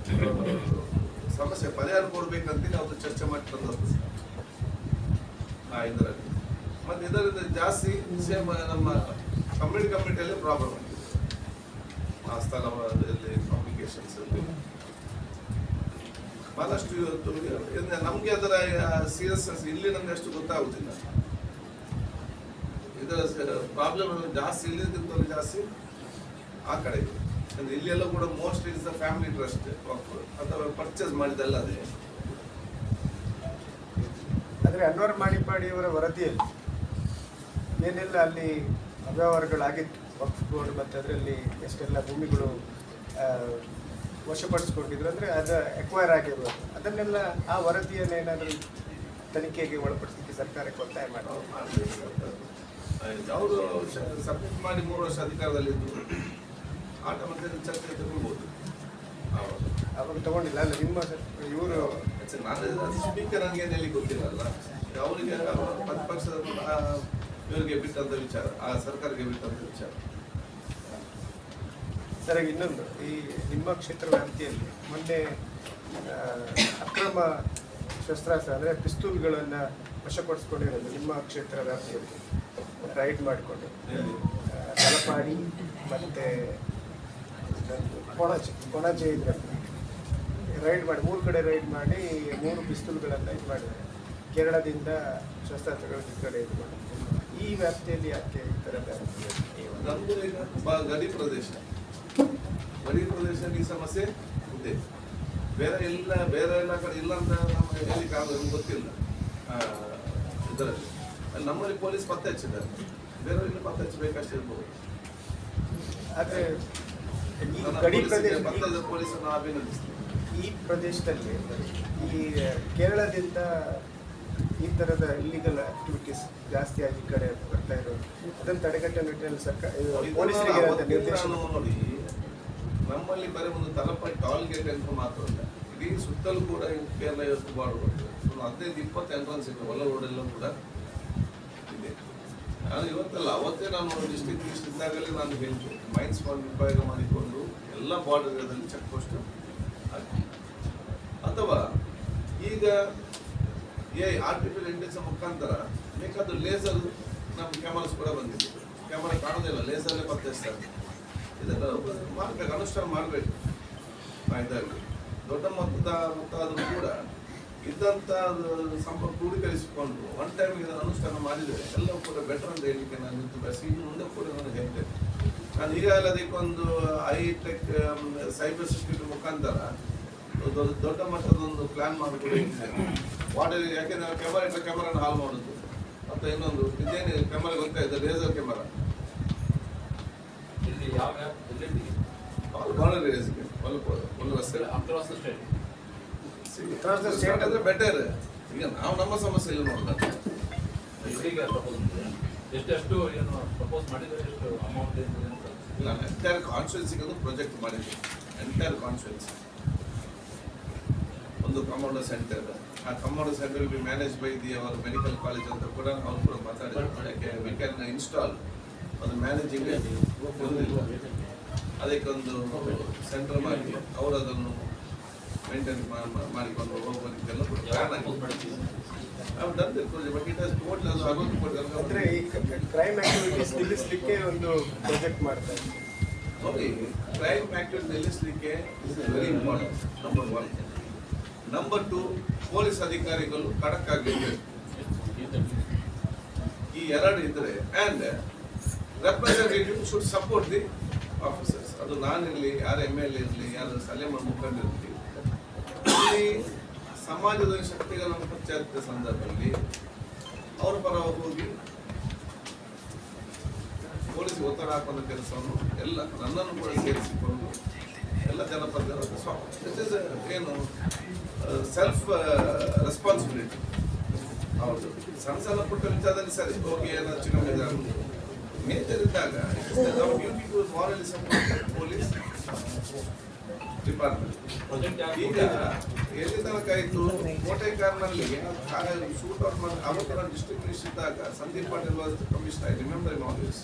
ಸಮಸ್ಯೆ ಪರಿಹಾರ ಕೊಡ್ಬೇಕಂತೇಳಿ ಅವರು ಚರ್ಚೆ ಮಾಡಿ ತಂದದ್ದು ಇದರಲ್ಲಿ. ಮತ್ತೆ ಇದರಿಂದ ಜಾಸ್ತಿ ಸೇಮ್ ನಮ್ಮ ಕಮ್ಯುನಿಟಿಯಲ್ಲಿ ಪ್ರಾಬ್ಲಮ್ ಆಗಿದೆ. ಆ ಸ್ಥಳದಲ್ಲಿ ಕಾಂಪ್ಲಿಕೇಶನ್ಸ್ ಬಹಳಷ್ಟು ಇವತ್ತು ನಮ್ಗೆ ಅದರ ಸೀರಿಯಸ್ನೆಸ್ ಇಲ್ಲಿ ನಮ್ಗೆ ಅಷ್ಟು ಗೊತ್ತಾಗುತ್ತಿಲ್ಲ. ಇದರ ಪ್ರಾಬ್ಲಮ್ ಜಾಸ್ತಿ ಇಲ್ಲಿದ್ದಂತ ಜಾಸ್ತಿ ಆ ಕಡೆ ಇದೆ. ಅಂದ್ರೆ ಇಲ್ಲೆಲ್ಲ ಕೂಡ most is the family trust ಅಥವಾ ಪರ್ಚೇಸ್ ಮಾಡಿದಲ್ಲದೆ. ಆದರೆ ಅನ್ವರ್ ಮಾಣಿಪಾಡಿಯವರ ವರದಿಯಲ್ಲಿ ಏನೆಲ್ಲ ಅಲ್ಲಿ ಅವ್ಯವಹಾರಗಳಾಗಿತ್ತು, ವಕ್ಫ್ ಬೋರ್ಡ್ ಮತ್ತು ಅದರಲ್ಲಿ ಎಷ್ಟೆಲ್ಲ ಭೂಮಿಗಳು ವಶಪಡಿಸ್ಕೊಂಡಿದ್ರು, ಅಂದರೆ ಅದು ಎಕ್ವೈರ್ ಆಗಿರೋದು, ಅದನ್ನೆಲ್ಲ ಆ ವರದಿಯನ್ನೇನಾದರೂ ತನಿಖೆಗೆ ಒಳಪಡಿಸಲಿಕ್ಕೆ ಸರ್ಕಾರಕ್ಕೆ ಒತ್ತಾಯ ಮಾಡೋದು. ಅವರು ಸಬ್ಮಿಟ್ ಮಾಡಿ 3 ವರ್ಷ ಅಧಿಕಾರದಲ್ಲಿದ್ದು ಆಟ ಮತ್ತೆ ಚರ್ಚೆ ತಗೊಳ್ಬೋದು. ಅವಾಗ ತಗೊಂಡಿಲ್ಲ ಅಲ್ಲ ನಿಮ್ಮ ಇವರು. ನಾನು ಸ್ಪೀಕರ್ ನನಗೆ ಹೇಳಿ ಗೊತ್ತಿಲ್ಲಲ್ಲ, ಅವರಿಗೆ ಪ್ರತಿಪಕ್ಷದ ಇವರಿಗೆ ಬಿಟ್ಟಂತ ವಿಚಾರ, ಆ ಸರ್ಕಾರಕ್ಕೆ ಬಿಟ್ಟಂತ ವಿಚಾರ. ಸರ್, ಇನ್ನೊಂದು ಈ ನಿಮ್ಮ ಕ್ಷೇತ್ರ ವ್ಯಾಪ್ತಿಯಲ್ಲಿ ಮೊನ್ನೆ ಅಕ್ರಮ ಶಸ್ತ್ರಾಸ್ತ್ರ ಅಂದರೆ ಪಿಸ್ತೂಲ್ಗಳನ್ನು ವಶಪಡಿಸ್ಕೊಂಡಿರೋದು ನಿಮ್ಮ ಕ್ಷೇತ್ರ ವ್ಯಾಪ್ತಿಯಲ್ಲಿ ರೈಡ್ ಮಾಡಿಕೊಂಡು ತಲಪಾಡಿ ಮತ್ತು ಕೊಣಾಜೆ ಇದರಲ್ಲಿ ರೈಡ್ ಮಾಡಿ 3 ಕಡೆ ರೈಡ್ ಮಾಡಿ 3 ಪಿಸ್ತೂಲ್ಗಳನ್ನು ಇದು ಮಾಡಿದ್ದಾರೆ. ಕೇರಳದಿಂದ ಶಸ್ತ್ರಾಸ್ತ್ರಗಳು ಈ ಕಡೆ ಇದು ಮಾಡಿ ಈ ವ್ಯಾಪ್ತಿಯಲ್ಲಿ ಯಾಕೆ ಈ ಥರ ನಮ್ಮದು ಈಗ ಗಡಿ ಪ್ರದೇಶದಲ್ಲಿ ಈ ಸಮಸ್ಯೆ ಇದೆ. ಬೇರೆ ಎಲ್ಲ ಕಡೆ ಇಲ್ಲ ಅಂತ ನಮಗೆ ಹೇಳಲಿಕ್ಕೆ ಆಗೋದು ಗೊತ್ತಿಲ್ಲ. ಇದರಲ್ಲಿ ನಮ್ಮಲ್ಲಿ ಪೊಲೀಸ್ ಪತ್ತೆ ಹಚ್ಚಿದ್ದಾರೆ, ಬೇರೆಯವರಿಂದ ಪತ್ತೆ ಹಚ್ಚಬೇಕಷ್ಟೇ ಇರ್ಬೋದು. ಆದರೆ ಗಡಿ ಪ್ರದೇಶ ಪೊಲೀಸನ್ನು ಅಭಿನಂದಿಸ್ತೀವಿ. ಈ ಪ್ರದೇಶದಲ್ಲಿ ಈ ಕೇರಳದಿಂದ ಈ ಥರದ ಇಲ್ಲಿಗಲ್ ಆಕ್ಟಿವಿಟೀಸ್ ಜಾಸ್ತಿಯಾಗಿ ಈ ಕಡೆ ಬರ್ತಾ ಇರೋದು, ಅದನ್ನು ತಡೆಗಟ್ಟುವ ನಿಟ್ಟಿನಲ್ಲಿ ಸರ್ಕಾರ ಪೊಲೀಸರಿಗೆ ನಿರ್ದೇಶನ ನೋಡಿ. ನಮ್ಮಲ್ಲಿ ಬರೀ ಒಂದು ತಲಪಾಡಿ ಟಾಲ್ ಗೇಟ್ ಅಂತ ಮಾತ್ರ ಇಲ್ಲ, ಇಡೀ ಸುತ್ತಲೂ ಕೂಡ ಕೇರಳ ಇವತ್ತು ಮಾಡುವುದು 15-20 ಎಂಟ್ರನ್ಸ್ ಇದೆ. ಒಳ ರೋಡೆಲ್ಲ ಕೂಡ ಇದೆ. ನಾನು ಇವತ್ತಲ್ಲ ಅವತ್ತೇ ನಾನು ಡಿಸ್ಟ್ರಿಕ್ಟ್ ಲಿಸ್ಟ್ ಇದ್ದಾಗಲೇ ನಾನು ಹೇಳಿದೆ ಮೈನ್ಸ್ ಫಂಡ್ ಉಪಯೋಗ ಮಾಡಿಕೊಂಡು ಎಲ್ಲ ಬಾರ್ಡರ್ಗಳಲ್ಲಿ ಚೆಕ್ ಪೋಸ್ಟ್ ಹಾಕಿ, ಅಥವಾ ಈಗ ಆರ್ಟಿಫಿಷಿಯಲ್ ಇಂಟೆಲಿಜೆನ್ಸ್ ಮುಖಾಂತರ ಬೇಕಾದ ಲೇಸರ್ ನಮ್ಮ ಕ್ಯಾಮರಾಸ್ ಕೂಡ ಬಂದಿದೆ. ಕ್ಯಾಮರಾ ಕಾಣೋದಿಲ್ಲ, ಲೇಸರಲ್ಲೇ ಪತ್ತೆಸ್ತಾರೆ. ಇದನ್ನು ಮಾಡಬೇಕು, ಅನುಷ್ಠಾನ ಮಾಡಬೇಕು. ಇದರಲ್ಲಿ ದೊಡ್ಡ ಮೊತ್ತಾದರೂ ಕೂಡ ಇದ್ದಂಥ ಕ್ರೋಢೀಕರಿಸಿಕೊಂಡು ಒನ್ ಟೈಮ್ ಇದನ್ನು ಅನುಷ್ಠಾನ ಮಾಡಿದರೆ ಎಲ್ಲವೂ ಕೂಡ ಬೆಟರ್ ಅಂತ ಹೇಳಲಿಕ್ಕೆ ನಾನು ನಿಂತು ಬಯಸಿ ಇನ್ನು ಮುಂದೆ ಕೂಡ ನಾನು ಹೇಳ್ತೇನೆ. ನಾನು ಈಗಾಗಲೇ ಅದಕ್ಕೊಂದು ಹೈಟೆಕ್ ಸೈಬರ್ ಸೆಕ್ಯೂರಿಟಿ ಮುಖಾಂತರ ದೊಡ್ಡ ಮಟ್ಟದೊಂದು ಪ್ಲಾನ್ ಮಾಡಿಕೊಂಡಿದ್ದೇನೆ. ವಾಟರ್ ಯಾಕೆಂದ್ರೆ ನಾವು ಕ್ಯಾಮರಾ ಇಟ್ಟ ಕ್ಯಾಮರಾನ ಹಾಳು ಮಾಡೋದು, ಮತ್ತು ಇನ್ನೊಂದು ಇದೇನು ಕ್ಯಾಮರಾ ಗೊತ್ತಾಯಿತು, ಲೇಸರ್ ಕ್ಯಾಮರಾ ಇಲ್ಲಿ ಯಾವ ಎಲ್ಲಿ ಕಾರ್ನರ್ ಏರಿಯಾಸ್ಗೆ ಒಂದು ರಸ್ತೆ ಸ್ಟೇಟ್ ಅಂದರೆ ಬೆಟರ್. ಈಗ ನಾವು ನಮ್ಮ ಸಮಸ್ಯೆ ಇಲ್ಲ ನೋಡೋಣ. ಇವರಿಗೆ ಪ್ರಪೋಸ್ ಎಷ್ಟು ಏನು ಪ್ರಪೋಸ್ ಮಾಡಿದರೆ ಎಷ್ಟು ಅಮೌಂಟ್ ಇದೆ ಅಂತ ಇಲ್ಲ, ಎಂಟೈರ್ ಕಾನ್ಸ್ಟಿಟ್ಯೂನ್ಸಿಗೆ ಒಂದು ಪ್ರಾಜೆಕ್ಟ್ ಮಾಡಿದ್ವಿ. ಎಂಟೈರ್ ಕಾನ್ಸ್ಟಿಟ್ಯೂನ್ಸಿ ಒಂದು ಕಮಾಂಡರ್ ಸೆಂಟರ್, ಆ commander centre will be manage by our medical college ಅಂತ ಕೂಡ ಅವ್ರು ಕೂಡ ಮಾತಾಡಿದ್ದಾರೆ. ವಿ ಕ್ಯಾನ್ ಇನ್ಸ್ಟಾಲ್ ಒಂದು ಮ್ಯಾನೇಜಿಂಗ್ ಅದಕ್ಕೊಂದು ಸೆಂಟರ್ ಮಾಡಿ ಅವರು ಅದನ್ನು ಮೇಂಟೈನ್ ಮಾಡಿಕೊಂಡು ಹೋಗೋದಕ್ಕೆಲ್ಲ ಕೂಡ ಪ್ಲಾನ್ ಆಗಿದೆ. ನಾವು done but it has total ಅದು ಆಗೋದು ಅಂದ್ರೆ ಈ ಕ್ರೈಮ್ ಆಕ್ಟಿವಿಟೀಸ್ ನಿಲ್ಲಿಸಲಿಕ್ಕೆ ಒಂದು ಪ್ರಾಜೆಕ್ಟ್ ಮಾಡ್ತಾರೆ. ನೋಡಿ, ಕ್ರೈಮ್ ಆಕ್ಟಿವಿಟಿ ನಿಲ್ಲಿಸಲಿಕ್ಕೆ is very important. Number 1. Number 2, police ಅಧಿಕಾರಿಗಳು ಖಡಕ್ ಆಗಬೇಕು. ಈ ಎರಡು ಇದ್ರೆ and representative should support the officers. ಅದು ನಾನಿರಲಿ, ಯಾರು MLA ಇರಲಿ, ಯಾರು ಸಲಹೆ ಮುಖಂಡಿರಲಿ, ಇಲ್ಲಿ ಸಮಾಜದ ಶಕ್ತಿಗಳನ್ನು ಪಂಚಾಯತ್ ಸಂದರ್ಭದಲ್ಲಿ ಅವರ ಪರ ಹೋಗಿ ಪೊಲೀಸ್ ಒತ್ತಡ ಹಾಕುವ ಕೆಲಸವನ್ನು ಎಲ್ಲ ನನ್ನನ್ನು ಕೂಡ ಸೇರಿಸಿಕೊಂಡು ಎಲ್ಲ ಜನಪದ ಏನು ಸೆಲ್ಫ್ ರೆಸ್ಪಾನ್ಸಿಬಿಲಿಟಿ. ಹೌದು, ಸಣ್ಣ ಸಣ್ಣ ಪುಟ್ಟ ವಿಚಾರದಲ್ಲಿ ಸರಿ ಹೋಗಿ ಏನಾದ್ರು ಚಿನ್ನ ಮೇಜರ್ ಇದ್ದಾಗ duty to morally support police department. ಈಗ ಎಲ್ಲಿ ತನಕ ಆಯಿತು, ಕೋಟೆಕಾರ್ನಲ್ಲಿ ಶೂಟ್ ಔಟ್ ಮಾಡಿ ಅವತ್ತು ನಾನು ಡಿಸ್ಟ್ರಿಕ್ಟ್ ಮಿನಿಸ್ಟರ್ ಇದ್ದಾಗ Sandeep Patil was commissioner. I remember in always.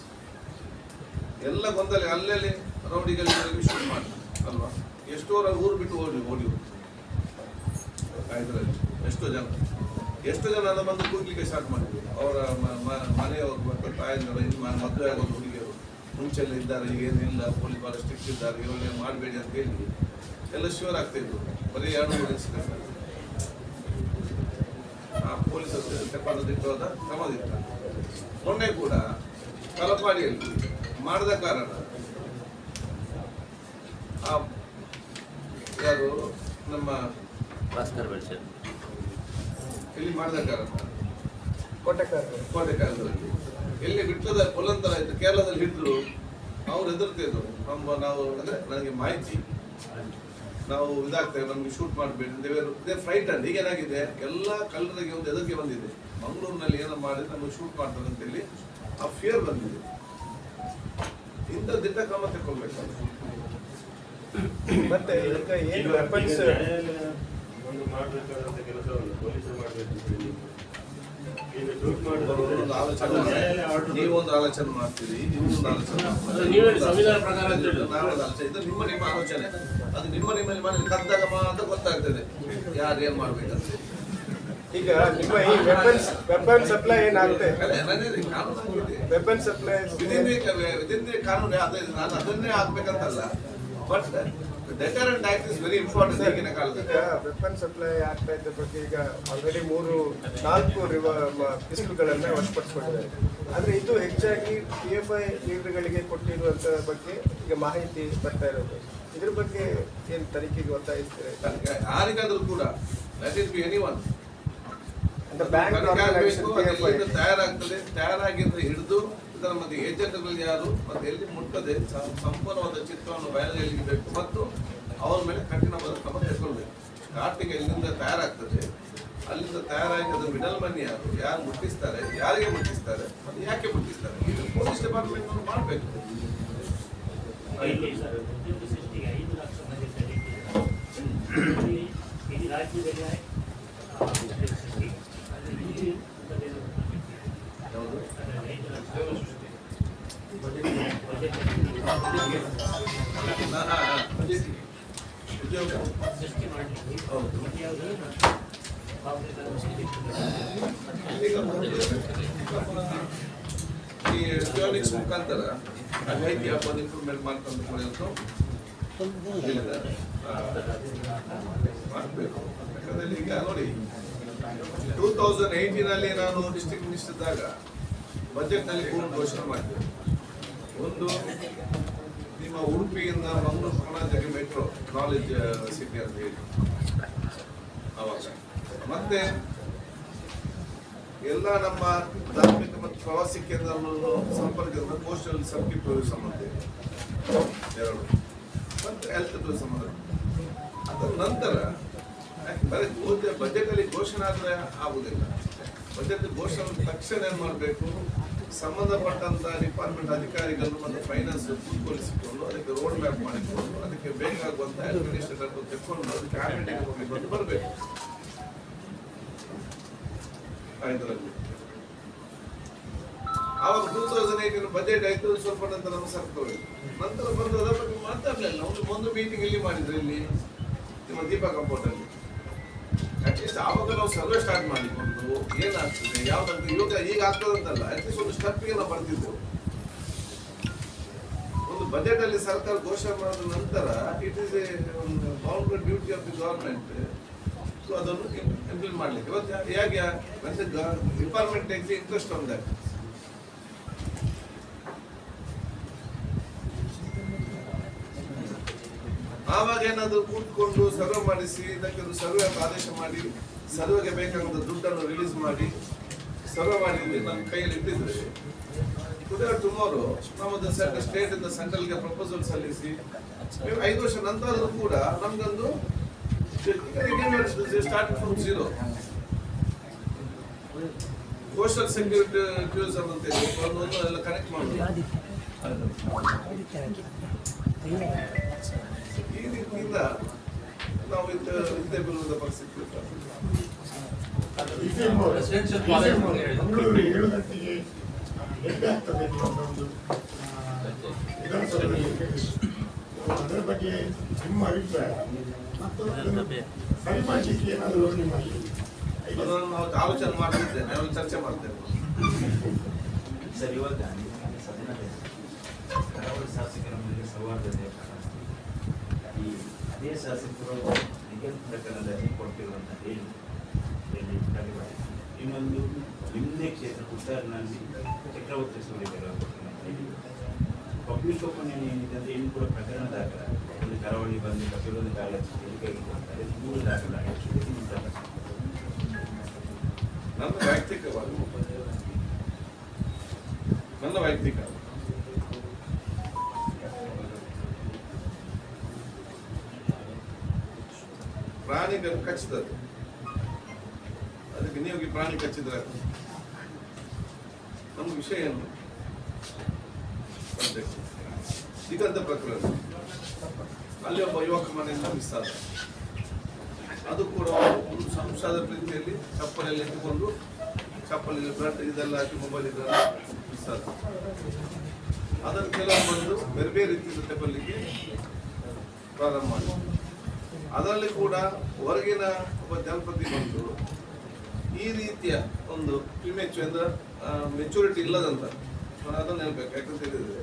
ಎಲ್ಲ ಗೊಂದಲ ಅಲ್ಲಲ್ಲಿ ರೌಡಿಗಳಿಗೆ ಶೂಟ್ ಮಾಡಿ ಅಲ್ವಾ, ಎಷ್ಟೋ ಊರು ಬಿಟ್ಟು ಓಡಿ ಇದರಲ್ಲಿ ಎಷ್ಟು ಜನ ನನ್ನ ಬಂದು ಕೂಗ್ಲಿಕ್ಕೆ ಸ್ಟಾರ್ಟ್ ಮಾಡಿದ್ವಿ. ಅವರ ಮನೆಯವರು ಮತ್ತು ತಾಯಿಯವರು ಮದುವೆ ಆಗೋದು ಹುಡುಗಿಯರು ಮುಂಚೆಲ್ಲ ಇದ್ದಾರೆ, ಈಗ ಏನಿಲ್ಲ, ಪೊಲೀಸ್ ಭಾಳ ಸ್ಟ್ರಿಕ್ಟ್ ಇದ್ದಾರೆ, ಇವರೇ ಮಾಡಬೇಡಿ ಅಂತ ಹೇಳಿ ಎಲ್ಲ ಶ್ಯೂರ್ ಆಗ್ತಾ ಇದ್ರು. ಬರೀ 2-3 ಇನ್ಸಿಡೆಂಟ್ ಪೊಲೀಸರು ತೆಪ್ಪದಿಟ್ಟು ಹೋದ ಕ್ರಮದಿತ್ತ. ಮೊನ್ನೆ ಕೂಡ ತಲಪಾಡಿಯಲ್ಲಿ ಮಾಡದ ಕಾರಣ ಯಾರು ನಮ್ಮ ಭಾಸ್ಕರ್ ಬೆಳ್ಸೆ ಇಲ್ಲಿ ಮಾಡಿದ ಕಾರಣ ಕೋಟೆಕಾರದಲ್ಲಿ ಎಲ್ಲಿ ಬಿಟ್ಟದ ಪೊಲಂತರ ಆಯ್ತು, ಕೇರಳದಲ್ಲಿ ಹಿಡಿದ್ರು, ಅವ್ರು ಹೆದರ್ತಿದ್ರು. ನಾವು ಅಂದ್ರೆ ನನಗೆ ಮಾಹಿತಿ ನಾವು ಇದಾಗ್ತೇವೆ, ನಮ್ಗೆ ಶೂಟ್ ಮಾಡಬೇಡಿ ಇದೇ ಫ್ರೈಟ್ ಅಂಡ್. ಈಗ ಏನಾಗಿದೆ, ಎಲ್ಲ ಕಳ್ಳರಿಗೆ ಒಂದು ಹೆದರಿಕೆ ಬಂದಿದೆ. ಮಂಗಳೂರಿನಲ್ಲಿ ಏನೋ ಮಾಡಿದ್ರೆ ನಮಗೆ ಶೂಟ್ ಮಾಡ್ತಾರೆ ಅಂತೇಳಿ ಆ ಫಿಯರ್ ಬಂದಿದೆ. ಇಂಥ ದಿಟ್ಟ ಕ್ರಮ ತಗೊಳ್ಬೇಕು. ಮತ್ತೆ ಈಗ ಏನು ವೆಪನ್ಸ್ ಒಂದು ಮಾಡಬೇಕಾದಂತ ಕೆಲಸವನ್ನು ಪೊಲೀಸರು ಮಾಡಬೇಕು. ನೀವೊಂದು ಆಲೋಚನೆ ಮಾಡ್ತೀರಿ, ನೀವೊಂದು ಆಲೋಚನೆ ಇದು ನಿಮ್ಮ ಆಲೋಚನೆ. ಅದು ನಿಮ್ಮಲ್ಲಿ ಮಾಡಿ ಕದ್ದಾಗ ಮಾತ್ರ ಗೊತ್ತಾಗ್ತದೆ ಯಾರು ಏನ್ ಮಾಡ್ಬೇಕಂತ. ಈಗ ನಿಮ್ಮ ಈ ವೆಪನ್ ಸಪ್ಲೈ ಏನಾಗುತ್ತೆ, ವೆಪನ್ ಸಪ್ಲೈ ವಿದಿನ್ ಕಾನೂನು ನಾನು ಅದನ್ನೇ ಆಗ್ಬೇಕಂತಲ್ಲ, but deterrent act is very important ಈಗಿನ ಕಾಲದಲ್ಲಿ. ಈಗ ವೆಪನ್ ಸಪ್ಲೈ ಆಗ್ತಾ ಇದ್ದ ಬಗ್ಗೆ ಈಗ ಆಲ್ರೆಡಿ 4 ಪಿಸ್ತೂಲ್ಗಳನ್ನ ವಶಪಡಿಸಿಕೊಂಡಿದ್ದಾರೆ. ಆದ್ರೆ ಇದು ಹೆಚ್ಚಾಗಿ PFI ಲೀಡರ್ಗಳಿಗೆ ಕೊಟ್ಟಿರುವಂತ ಬಗ್ಗೆ ಈಗ ಮಾಹಿತಿ ಬರ್ತಾ ಇರೋದು. ಇದ್ರ ಬಗ್ಗೆ ಏನು ತನಿಖೆಗೆ ಒತ್ತಾಯಿಸ್ತಾರೆ? ಯಾರಿಗಾದ್ರೂ ಕೂಡ ಲೆಟ್ ಇಟ್ ಬಿ ಎನಿವನ್ ತಯಾರಾಗ್ತದೆ, ತಯಾರಾಗಿದ್ರೆ ಹಿಡಿದು ಇದರ ಮತ್ತೆ ಏಜೆಂಟ್ಗಳು ಯಾರು ಮತ್ತೆ ಎಲ್ಲಿ ಮುಟ್ಟದೆ ಸಂಪೂರ್ಣವಾದ ಚಿತ್ರವನ್ನು ಬಯಲಿಗೆ ಮತ್ತು ಅವರ ಮೇಲೆ ಕಠಿಣವಾದ ಕ್ರಮ ತೆಗೆದುಕೊಳ್ಬೇಕು. ಸ್ಟಾರ್ಟಿಂಗ್ ಎಲ್ಲಿಂದ ತಯಾರಾಗ್ತದೆ ಅಲ್ಲಿಂದ ತಯಾರಾಗಿ ಅದರ ಮಿಡಲ್ ಮನ್ ಯಾರು ಮುಟ್ಟಿಸ್ತಾರೆ, ಯಾರಿಗೆ ಮುಟ್ಟಿಸ್ತಾರೆ, ಮತ್ತೆ ಯಾಕೆ ಮುಟ್ಟಿಸ್ತಾರೆ, ಇದು ಪೊಲೀಸ್ ಡಿಪಾರ್ಟ್ಮೆಂಟ್ ಮಾಡಬೇಕು. ಉದ್ಯೋಗ ಹೌದು. ಈ ಎಲೆಕ್ಟ್ರಾನಿಕ್ಸ್ ಮುಖಾಂತರ ಐಟಿ ಹಬ್ಬ ಇಂಪ್ರೂವ್ಮೆಂಟ್ ಮಾಡ್ಕೊಂಡು ಮಾಡಬೇಕು. ಯಾಕಂದ್ರೆ ಈಗ ನೋಡಿ 2018 ನಾನು ಡಿಸ್ಟ್ರಿಕ್ಟ್ ಮಿನಿಸ್ಟರ್ ಇದ್ದಾಗ ಬಜೆಟ್ ನಲ್ಲಿ ಘೋಷಣೆ ಮಾಡಿದ್ದೆ. ಒಂದು ನಿಮ್ಮ ಉಡುಪಿಯಿಂದ Mangaluru Karnataka metro knowledge city ಅಂತ ಹೇಳಿ ಅವಾಗ, ಮತ್ತೆ ಎಲ್ಲ ನಮ್ಮ ಧಾರ್ಮಿಕ ಮತ್ತು ಪ್ರವಾಸಿ ಕೇಂದ್ರಗಳನ್ನು ಸಂಪರ್ಕಿಸಿದ ಕೋಸ್ಟಲ್ ಸರ್ಕಿಟ್ ಟೂರಿಸಂ ಅಂತ ಎರಡು, ಮತ್ತೆ ಹೆಲ್ತ್ ಟೂರಿಸಂ ಅಂತ. ಅದರ ನಂತರ ಬರೀ ಬಜೆಟ್ ಅಲ್ಲಿ ಘೋಷಣೆ ಆದ್ರೆ ಆಗುದಿಲ್ಲ. ಬಜೆಟ್ ಘೋಷಣೆ ತಕ್ಷಣ ಏನ್ ಮಾಡಬೇಕು, ಸಂಬಂಧಪಟ್ಟಂತ ಡಿಪಾರ್ಟ್ಮೆಂಟ್ ಅಧಿಕಾರಿಗಳು ಮತ್ತು ಫೈನಾನ್ಸ್ ಕೂತ್ಕೊಳಿಸಿಕೊಂಡು ಅದಕ್ಕೆ ರೋಡ್ ಮ್ಯಾಪ್ ಮಾಡಿಕೊಂಡು ಅದಕ್ಕೆ ಬೇಕಾಗುವಂತ ಅಡ್ಮಿನಿಸ್ಟ್ರೇಟರ್ ತೆಕ್ಕೊಂಡು ಅದು ಕ್ಯಾಬಿನೆಟ್ ಹೋಗಿ ಬರಬೇಕು. ಇದರಲ್ಲಿ ಆವಾಗ 2018 ಬಜೆಟ್ ಆಯ್ತು. ಸ್ವಲ್ಪ ನಂತರ ನಮ್ಮ ಸರ್ಕಾರ ನಂತರ ಬಂದು ಅದರ ಬಗ್ಗೆ ಮಾತಾಡಲಿಲ್ಲ. ಒಂದು ಮೀಟಿಂಗ್ ಇಲ್ಲಿ ಮಾಡಿದ್ರೆ ಇಲ್ಲಿ ನಿಮ್ಮ ದೀಪಾ ಕಂಪೌಂಡ್ ಅಲ್ಲಿ ಅಟ್ಲೀಸ್ಟ್ ಆವಾಗ ನಾವು ಸರ್ವೆ ಸ್ಟಾರ್ಟ್ ಮಾಡಿಕೊಂಡು ಏನಾಗ್ತದೆ ಯಾವ್ದಂತ ಈಗ ಆಗ್ತದಂತಲ್ಲ, ಅಟ್ಲೀಸ್ಟ್ ಒಂದು ಸ್ಟೆಪ್ಗೆ ನಾವು ಬರ್ತಿದ್ದೆವು. ಒಂದು ಬಜೆಟ್ ಅಲ್ಲಿ ಸರ್ಕಾರ ಘೋಷಣೆ ಮಾಡಿದ ನಂತರ it is A boundary duty of the government so ಅದನ್ನು ಇಂಪ್ಲಿಮೆಂಟ್ ಮಾಡ್ಲಿಕ್ಕೆ. ಇವತ್ತು ಹೇಗೆ department takes interest on that. ಆವಾಗ ಏನಾದ್ರು ಕೂತ್ಕೊಂಡು ಸರ್ವೆ ಮಾಡಿಸಿ ಇದಕ್ಕೆ ಒಂದು ಸರ್ವೆ ಆದೇಶ ಮಾಡಿ ಸರ್ವೆಗೆ ಬೇಕಾದ ದುಡ್ಡನ್ನು ರಿಲೀಸ್ ಮಾಡಿ ಸರ್ವೆ ಮಾಡಿದ್ರೆ ನಮ್ಮ ಕೈಯಲ್ಲಿ ಇಟ್ಟಿದ್ರೆ ಟುಡೇ ಟುಮಾರೋ ನಮ್ಮದು ಸ್ಟೇಟ್ ಇಂದ ಸೆಂಟ್ರಲ್ಗೆ ಪ್ರಪೋಸಲ್ ಸಲ್ಲಿಸಿ 5 ವರ್ಷ ನಂತರ ಕೂಡ ನಮ್ಗೊಂದು starting from zero social security tourism ಅಂತ ಹೇಳಿ ಒಂದು ಎಲ್ಲ ಕನೆಕ್ಟ್ ಮಾಡೋದು. ಈ ರೀತಿಯಿಂದ ನಾವು ಇದ್ದೇ ಬರುವುದ ಪರಿಸ್ಥಿತಿ. ಮಂಗಳೂರು 7 ಗಂಟೆಗೆ ಎಲ್ಲಿ ಆಗ್ತದೆ ಒಂದು ಅದರ ಬಗ್ಗೆ ನಿಮ್ಮ ಅಭಿಪ್ರಾಯ ಮತ್ತು ಸರಿ ಮಾಡಲಿಕ್ಕೆ ಏನಾದರೂ ನಿಮ್ಮ ಅದನ್ನು ನಾವು ಆಲೋಚನೆ ಮಾಡ್ತಿದ್ದೇನೆ, ನಾವು ಚರ್ಚೆ ಮಾಡ್ತೇವೆ. ಸರ್, ಇವಾಗ ಹಲವಾರು ಶಾಸಕರ ಮೇಲೆ ಸೌಹಾರ್ದತೆ ಈ ಅದೇ ಶಾಸಕರು ನಿಗಮ ಪ್ರಕರಣದಲ್ಲಿ ಕೊಟ್ಟಿರುವಂಥ ಇನ್ನೊಂದು ನಿಮ್ಮದೇ ಕ್ಷೇತ್ರ ಉತ್ತರನಲ್ಲಿ ಚಕ್ರವರ್ತಿ ಸೂರ್ಯಕರ ಪಬ್ಲಿಕ್ ಒಪಿನಿಯನ್ ಏನಿದೆ ಅಂದರೆ ಇನ್ನು ಕೂಡ ಪ್ರಕರಣ ದಾಖಲ ಒಂದು ಕರಾವಳಿ ಬಂದು ಪ್ರತಿಯೊಂದು ಕಾಲ ಹೇಳಿದ್ದಾರೆ 3 ದಾಖಲ ನನ್ನ ವೈಯಕ್ತಿಕ ಪ್ರಾಣಿಗಳು ಕಚ್ಚಿದದ್ದು, ಅದಕ್ಕೆ ನೀವು ಪ್ರಾಣಿ ಕಚ್ಚಿದ್ರೆ ನಮ್ಮ ವಿಷಯ ಏನು? ಶ್ರೀಗಂಧ ಪ್ರಕರಣ ಅಲ್ಲಿ ಒಬ್ಬ ಯುವಕ ಮನೆಯಿಂದ ಮಿಸ್ ಆದ. ಅದು ಕೂಡ ಒಂದು ಸಂಶಯದ ಪ್ರೀತಿಯಲ್ಲಿ ಚಪ್ಪಲಿಯಲ್ಲಿ ಇಟ್ಟುಕೊಂಡು ಚಪ್ಪಲಿ ಬ್ಲಡ್ ಇದೆಲ್ಲ ಹಾಕಿ ಮೊಬೈಲ್ ಇದೆಲ್ಲ ಮಿಸ್ ಆದ. ಅದನ್ನು ಕೆಲವು ಬಂದು ಬೇರೆ ಬೇರೆ ರೀತಿಯಿಂದ ತೆಗೊಳ್ಳಿಕ್ಕೆ ಪ್ರಾರಂಭ ಮಾಡಿ ಅದರಲ್ಲಿ ಕೂಡ ಹೊರಗಿನ ಒಬ್ಬ ಜನಪ್ರತಿ ಬಂದು ಈ ರೀತಿಯ ಒಂದು ಮೆಚುರಿಟಿ ಇಲ್ಲದಂತ, ಅದನ್ನು ಹೇಳ್ಬೇಕು. ಯಾಕಂತ ಹೇಳಿದ್ರೆ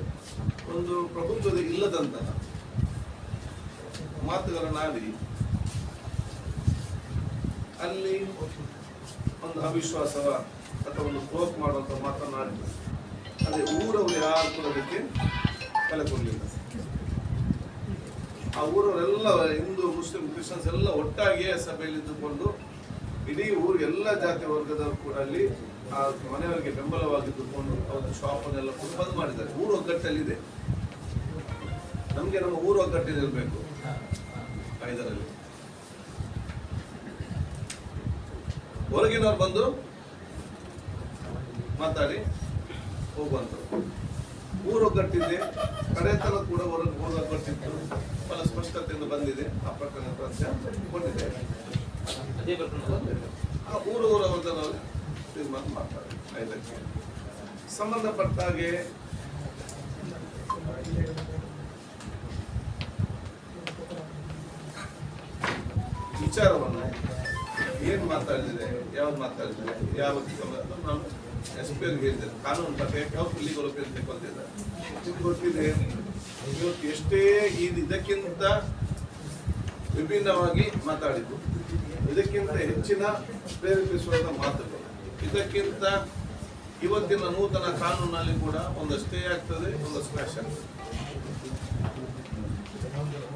ಒಂದು ಪ್ರಭುತ್ವದ ಇಲ್ಲದಂತ ಮಾತುಗಳನ್ನಾಡಿ ಅಲ್ಲಿ ಒಂದು ಅವಿಶ್ವಾಸವ ಅಥವಾ ಒಂದು ಕ್ರೋಕ್ ಮಾಡುವಂತ ಮಾತನಾಡಿ ಅದೇ ಊರವರು ಯಾರು ಕೂಡ ಅದಕ್ಕೆ ತಲೆ ಕೊಡಲಿಲ್ಲ. ಆ ಊರವರೆಲ್ಲ ಹಿಂದೂ ಮುಸ್ಲಿಂ ಕ್ರಿಶ್ಚಿಯನ್ಸ್ ಎಲ್ಲ ಒಟ್ಟಾಗಿಯೇ ಸಭೆಯಲ್ಲಿ ಇದ್ದುಕೊಂಡು ಇಡೀ ಊರು ಎಲ್ಲ ಜಾತಿ ವರ್ಗದವರು ಕೂಡ ಅಲ್ಲಿ ಆ ಮನೆಯವರಿಗೆ ಬೆಂಬಲವಾಗಿದ್ದುಕೊಂಡು ಅವರ ಶಾಪನ್ನೆಲ್ಲ ಕೂಡ ಬಂದ್ ಮಾಡಿದ್ದಾರೆ. ಊರು ಒಗ್ಗಟ್ಟಲ್ಲಿದೆ. ನಮ್ಗೆ ನಮ್ಮ ಊರು ಒಗ್ಗಟ್ಟಿರಬೇಕು. ಇದರಲ್ಲಿ ಹೊರಗಿನವ್ರು ಬಂದು ಮಾತಾಡಿ ಹೋಗುವಂತ ಊರು ಒಗ್ಗಟ್ಟಿದೆ. ಕಡೆತನ ಕೂಡ ಒಗ್ಗಟ್ಟಿತ್ತು. ಬಹಳ ಸ್ಪಷ್ಟತೆಯಿಂದ ಬಂದಿದೆ. ಆ ಪ್ರಕರಣ ಕೊಂಡಿದೆ. ಆ ಊರವರನ್ನು ತೀರ್ಮಾನ ಮಾಡ್ತಾರೆ. ಇದಕ್ಕೆ ಸಂಬಂಧಪಟ್ಟ ಹಾಗೆ ವಿಚಾರವನ್ನು ಏನು ಮಾತಾಡಿದರೆ ಯಾವ್ದು ಮಾತಾಡಿದರೆ ಯಾವ ಅದು ನಾನು ಎಸ್ ಪಿ ಅವ್ರಿಗೆ ಹೇಳಿದ್ದೇನೆ. ಕಾನೂನು ಪ್ರಕಾರ ಯಾವ ಲೀಗಲ್ ಒಪಿನಿಯನ್ ತೆಗೆದುಕೊಳ್ತಿದ್ದಾರೆ. ನಿಮ್ಗೆ ಗೊತ್ತಿದೆ ಇವತ್ತು ಎಷ್ಟೇ ಇದಕ್ಕಿಂತ ವಿಭಿನ್ನವಾಗಿ ಮಾತಾಡಿದ್ದು, ಇದಕ್ಕಿಂತ ಹೆಚ್ಚಿನ ಪ್ರೇರೇಪಿಸುವಂಥ ಮಾತುಗಳು, ಇದಕ್ಕಿಂತ ಇವತ್ತಿನ ನೂತನ ಕಾನೂನಲ್ಲಿ ಕೂಡ ಒಂದು ಸ್ಟೇ ಆಗ್ತದೆ, ಒಂದು ಸ್ಮ್ಯಾಶ್ ಆಗ್ತದೆ.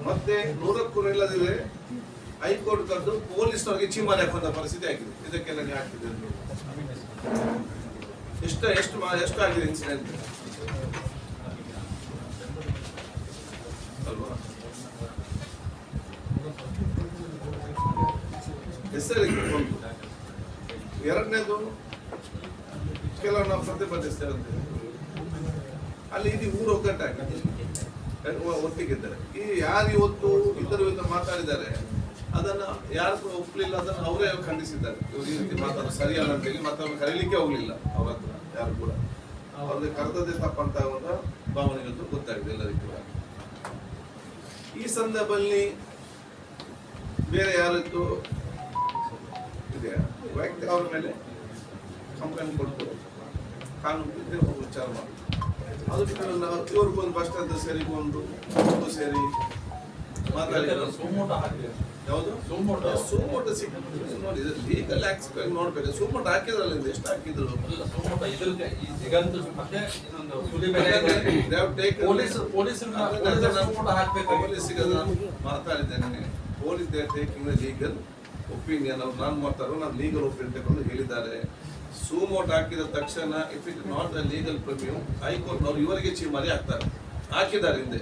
ಮತ್ತೆ 100ಕ್ಕೂ ನಿಲ್ಲದಿದ್ರೆ ಹೈಕೋರ್ಟ್ ತಂದು ಪೊಲೀಸ್ನವರಿಗೆ ಚೀಮಾರಿ ಹಾಕುವಂತ ಪರಿಸ್ಥಿತಿ ಆಗಿದೆ. ಇದಕ್ಕೆಲ್ಲ ನೀವು ಆಗ್ತಿದೆ ಎಷ್ಟು ಆಗಿದೆ ಇನ್ಸಿಡೆಂಟ್ ಅಲ್ವಾ? ಹೆಸರಿಗೆ ಒಂದು. ಎರಡನೇದು ಕೆಲವು ನಾವು ಪ್ರತಿಭಟಿಸ್ತೇವೆ ಅಂತ ಅಲ್ಲಿ ಇದು ಊರು ಒಗ್ಗಟ್ಟಾಗಿದೆ, ಒಟ್ಟಿಗಿದ್ದಾರೆ. ಈ ಯಾರು ಇವತ್ತು ಇದರ ವಿರುದ್ಧ ಮಾತಾಡಿದ್ದಾರೆ ಅದನ್ನ ಯಾರು ಒಪ್ಪಲಿಲ್ಲ, ಅದನ್ನು ಅವರೇ ಖಂಡಿಸಿದ್ದಾರೆ. ಇವರು ಈ ರೀತಿ ಮಾತಾಡೋದು ಸರಿಯಲ್ಲ ಅಂತೇಳಿ ಮತ್ತೊಮ್ಮೆ ಕರೀಲಿಕ್ಕೆ ಹೋಗ್ಲಿಲ್ಲ ಅವ್ರ ಹತ್ರ ಯಾರು ಕೂಡ. ಅವ್ರಿಗೆ ಕರೆದದ್ದೇ ತಪ್ಪಂತ ಒಂದು ಭಾವನೆಗಳು ಗೊತ್ತಾಗಿದೆ ಎಲ್ಲರಿಗೂ ಕೂಡ. ಈ ಸಂದರ್ಭದಲ್ಲಿ ಬೇರೆ ಯಾರಿತ್ತು ಇದೆಯಾ ವ್ಯಕ್ತಿ ಅವ್ರ ಮೇಲೆ ಕಂಪ್ಲೇಂಟ್ ಕೊಟ್ಟು ಕಾನೂನು ವಿಚಾರ ಮಾಡಿ ಅದು ಇವ್ರಿಗೊಂದು ಬಸ್ ಸ್ಟ್ಯಾಂಡ್ ಸೇರಿಕೊಂಡು ಸೇರಿ ಮಾತಾಡಿದ್ರು. ಯಾವುದು ಸೋಮೋಟ ಸಿಕ್ಕಿದ್ರು ನೋಡಿ, ಲೀಗಲ್ ಆಕ್ಸ್ಪೆಕ್ಟ್ ನೋಡ್ಬೇಕು. ಸೋಮೋಟ ಹಾಕಿದ್ರಲ್ಲ, ಎಷ್ಟು ಹಾಕಿದ್ರು ಮಾತಾಡಿದ್ದೇನೆ. Police they taking legal opinion. ಅವ್ರು ನಾನು ಮಾಡ್ತಾರೋ ನಾನು ಲೀಗಲ್ ಒಪಿನಿಯನ್ ತಗೊಂಡು ಹೇಳಿದ್ದಾರೆ. ಸೂಮೋಟ್ ಹಾಕಿದ ತಕ್ಷಣ if it not the legal purview ಹೈಕೋರ್ಟ್ನವರು ಇವರಿಗೆ ಚೀಮಾರಿ ಹಾಕಿದ್ದಾರೆ ಹಿಂದೆ.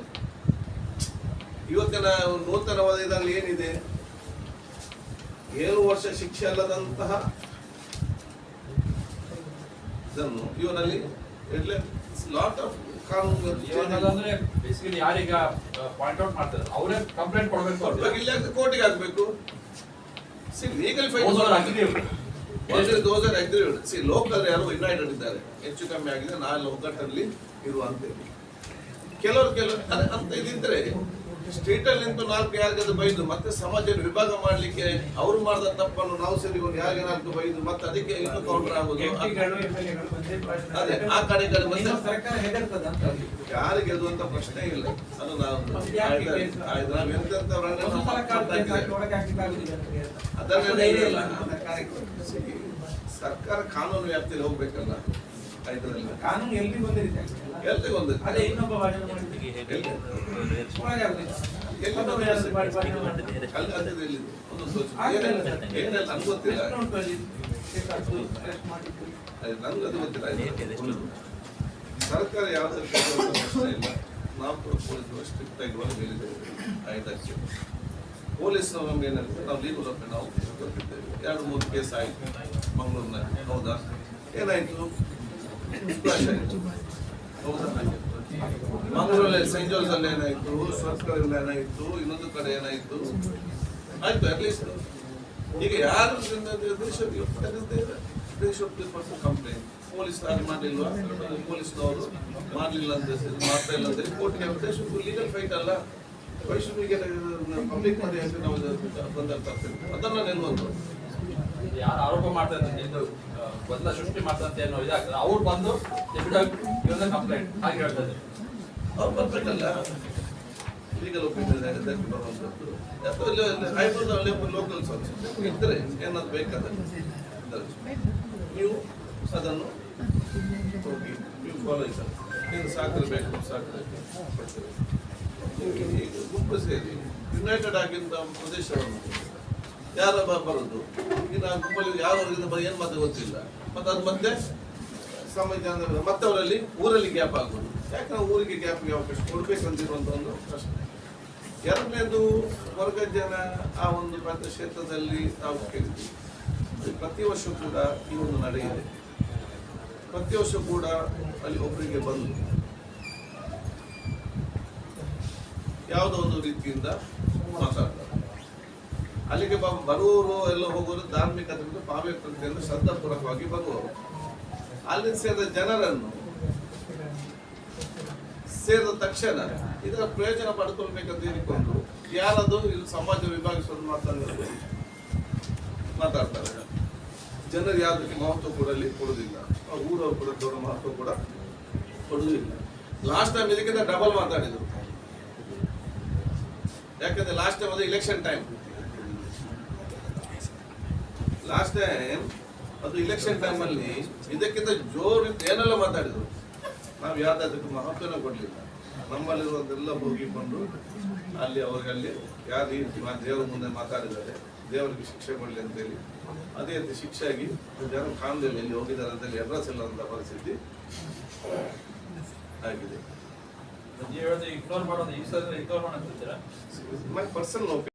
ಇವತ್ತಿನ ನೂತನವಾದ ಇದರಲ್ಲಿ ಏನಿದೆ, 7 ವರ್ಷ ಶಿಕ್ಷೆ ಅಲ್ಲದಂತಹ ಇದನ್ನು ಇವನಲ್ಲಿ ಲಾಟ್ ಆಫ್ ಕಾನೂನು ಯಾರೀಗ ಪಾಯಿಂಟ್ ಔಟ್ ಮಾಡ್ತಾರೆ ಅವರೇ ಕಂಪ್ಲೇಂಟ್ ಕೊಡಬೇಕು. ಇಲ್ಲ ಕೋರ್ಟಿಗೆ ಹಾಕ್ಬೇಕು. ಲೀಗಲ್ ಫೈಟ್ ಲೋಕಲ್ ಯಾರು ಯುನೈಟೆಡ್ ಇದ್ದಾರೆ, ಹೆಚ್ಚು ಕಮ್ಮಿ ಆಗಿದೆ, ನಾಳೆ ಒಗ್ಗಟ್ಟಲ್ಲಿ ಇರುವಂತೆ. ಕೆಲವರು ಅಂತ ಇದಿದ್ರೆ ಸ್ಟ್ರೀಟ್ ಅಲ್ಲಿ ನಿಂತು 4 ಯಾರಿಗಾದ್ರು ಬೈದು ಮತ್ತೆ ಸಮಾಜ ವಿಭಾಗ ಮಾಡ್ಲಿಕ್ಕೆ ಅವ್ರು ಮಾಡಿದ ತಪ್ಪನ್ನು ನಾವು ಸೇರಿಕೊಂಡು ಯಾರಿಗೇನಾದ್ರು ಬೈದು ಮತ್ತೆ ಅದಕ್ಕೆ ಇನ್ನೂ ಕೌಂಟರ್ ಆಗುದು. ಅದೇ ಆ ಕಡೆ ಯಾರು ಗೆಲ್ಲುವಂತ ಪ್ರಶ್ನೆ ಇಲ್ಲ. ಅದು ನಾವು ಅದನ್ನೇ ಸರ್ಕಾರ ಕಾನೂನು ವ್ಯಾಪ್ತಿಯಲ್ಲಿ ಹೋಗ್ಬೇಕಲ್ಲ. ಕಾನೂನು ಎಲ್ಲಿ ಬಂದಿದೆ, ಅದೇ ಇನ್ನೊಬ್ಬ ಸರ್ಕಾರ ಯಾವ್ದು ಪ್ರಶ್ನೆ ಇಲ್ಲ. ನಾವು ಕೂಡ ಪೊಲೀಸರು ಸ್ಟ್ರಿಕ್ಟ್ ಆಗಿ ಹೇಳಿದ್ದೇವೆ. ಆಯ್ತಾಯ್ತು ಪೊಲೀಸ್ನವ್ರು ನಮ್ಗೆ ಏನಾಗುತ್ತೆ, ನಾವು ಲೀಗಲ್ ಒಪ್ಪಿಗೆ ನಾವು ಗೊತ್ತಿದ್ದೇವೆ. 2-3 ಕೇಸ್ ಆಯ್ತು ಮಂಗಳೂರಿನಲ್ಲಿ. ಹೌದಾ? ಏನಾಯ್ತು? ಹೌದಾ? ಮಂಗಳೂರಲ್ಲಿ ಸೈಂಟ್ ಜೋಸೆಫ್ ಅಲ್ಲಿ ಏನಾಯ್ತು, ಸ್ವರ್ಗದಲ್ಲಿ ಏನಾಯ್ತು, ಇನ್ನೊಂದು ಕಡೆ ಏನಾಯ್ತು, ಆಯ್ತು. ಅಟ್ಲೀಸ್ಟ್ ಈಗ ಯಾರು ಕಂಪ್ಲೇಂಟ್ ಪೊಲೀಸ್ ಮಾಡಲಿಲ್ವಾ, ಪೊಲೀಸ್ನವರು ಮಾಡಲಿಲ್ಲ ಅಂತ ಮಾಡ್ತಾ ಇಲ್ಲ ಅಂತ ಕೋರ್ಟ್ಗೆ ಲೀಗಲ್ ಫೈಟ್ ಅಲ್ಲ. ವೈಷ್ಣವಿಗೆ ಪಬ್ಲಿಕ್ ಮಾಡಿ ನಾವು ಬಂದಿರ್ತೇವೆ. ಅದನ್ನ ನೆನ್ನುವಂತ ಯಾರು ಆರೋಪ ಮಾಡ್ತಾ ಇದ್ದಾರೆ ಗೊಂದಲ ಸೃಷ್ಟಿ ಮಾಡ್ತಂತೆ ಅನ್ನೋ ಇದಾಗ್ತದೆ. ಅವ್ರು ಬಂದು ಕಂಪ್ಲೇಂಟ್ ಹಾಗೆ ಹೇಳ್ತಾರೆ. ಅವ್ರು ಬರ್ಬೇಕಲ್ಲ ಲೀಗಲ್ ಒಪಿನಿಯನ್ ಬರುವಂಥದ್ದು. ಲೋಕಲ್ ಇದ್ರೆ ಏನಾದ್ರು ಬೇಕಾದ್ರೆ ನೀವು ಅದನ್ನು ಹೋಗಿ ನೀವು ಫಾಲೋ ಇದ್ದಾರೆ. ನೀನು ಸಾಕಬೇಕು ಗುಂಪು ಸೇರಿ ಯುನೈಟೆಡ್ ಆಗಿದ್ದ ಪ್ರದೇಶವನ್ನು ಯಾರ ಬರೋದು ಈಗ ಗುಂಪಲ್ಲಿ ಯಾವ್ದು ಏನು ಮತ್ತೆ ಗೊತ್ತಿಲ್ಲ. ಮತ್ತೆ ಅದು ಮತ್ತೆ ಸಮಾಜ ಮತ್ತೆ ಅವರಲ್ಲಿ ಊರಲ್ಲಿ ಗ್ಯಾಪ್ ಆಗೋದು. ಯಾಕಂದ್ರೆ ಊರಿಗೆ ಗ್ಯಾಪ್ಗೆ ಅವಕಾಶ ಕೊಡ್ಬೇಕಂತಿರುವಂತ ಒಂದು ಪ್ರಶ್ನೆ. ಎರಡನೇದು ವರ್ಗ ಜನ ಆ ಒಂದು ಕ್ಷೇತ್ರದಲ್ಲಿ ನಾವು ಕೇಳಿದ್ವಿ. ಪ್ರತಿ ವರ್ಷ ಕೂಡ ಈ ಒಂದು ನಡೆಯಿದೆ. ಪ್ರತಿ ವರ್ಷ ಕೂಡ ಅಲ್ಲಿ ಒಬ್ಬರಿಗೆ ಬಂದು ಯಾವುದೋ ಒಂದು ರೀತಿಯಿಂದ ಮಾತಾಡ್ತಾರೆ. ಅಲ್ಲಿಗೆ ಬರುವವರು ಎಲ್ಲ ಹೋಗೋರು ಧಾರ್ಮಿಕತೆ ಪಾವ್ಯಕತೆಯನ್ನು ಶ್ರದ್ಧಾಪೂರ್ವಕವಾಗಿ ಬರುವವರು. ಅಲ್ಲಿ ಸೇರಿದ ಜನರನ್ನು ಸೇರಿದ ತಕ್ಷಣ ಇದರ ಪ್ರಯೋಜನ ಪಡ್ಕೊಳ್ಬೇಕಂತ ಹೇಳಿಕೊಂಡು ಯಾರದು ಇದು ಸಮಾಜ ವಿಭಾಗಿಸೋದು ಮಾತಾಡೋದು ಮಾತಾಡ್ತಾರೆ. ಜನರು ಯಾವುದಕ್ಕೆ ಮಹತ್ವ ಕೊಡೋದಿಲ್ಲ, ಊರವರು ಕೂಡ ದೊಡ್ಡ ಮಹತ್ವ ಕೂಡ ಕೊಡುವುದಿಲ್ಲ. ಲಾಸ್ಟ್ ಟೈಮ್ ಇದಕ್ಕಿಂತ ಡಬಲ್ ಮಾತಾಡಿದ್ರು. ಯಾಕಂದ್ರೆ ಲಾಸ್ಟ್ ಟೈಮ್ ಅದು ಇಲೆಕ್ಷನ್ ಟೈಮ್, ಅದು ಇಲೆಕ್ಷನ್ ಟೈಮಲ್ಲಿ ಇದಕ್ಕಿಂತ ಜೋರು ಏನೆಲ್ಲ ಮಾತಾಡಿದ್ರು. ನಾವು ಯಾವುದಕ್ಕೆ ಮಹತ್ವನ ಕೊಡಲಿಲ್ಲ. ನಮ್ಮಲ್ಲಿರುವುದೆಲ್ಲ ಹೋಗಿಕೊಂಡು ಅಲ್ಲಿ ಅವ್ರಿಗೆ ಯಾರು ದೇವರ ಮುಂದೆ ಮಾತಾಡಿದ್ದಾರೆ, ದೇವರಿಗೆ ಶಿಕ್ಷೆ ಕೊಡಲಿ ಅಂತೇಳಿ ಅದೇ ರೀತಿ ಶಿಕ್ಷೆ ಆಗಿ ಜನ ಕಾಣದಲ್ಲಿ ಎಲ್ಲಿ ಹೋಗಿದ್ದಾರೆ ಅಂತೇಳಿ ಅಡ್ರೆಸ್ ಇಲ್ಲ ಅಂತ ಪರಿಸ್ಥಿತಿ ಆಗಿದೆ. ನೀವು ಹೇಳಿದ್ರೆ ಇಗ್ನೋರ್ ಮಾಡೋದು, ಈ ಸಲ ಇಗ್ನೋರ್ ಮಾಡೋಂತಿದ್ದೀರಾ? My personal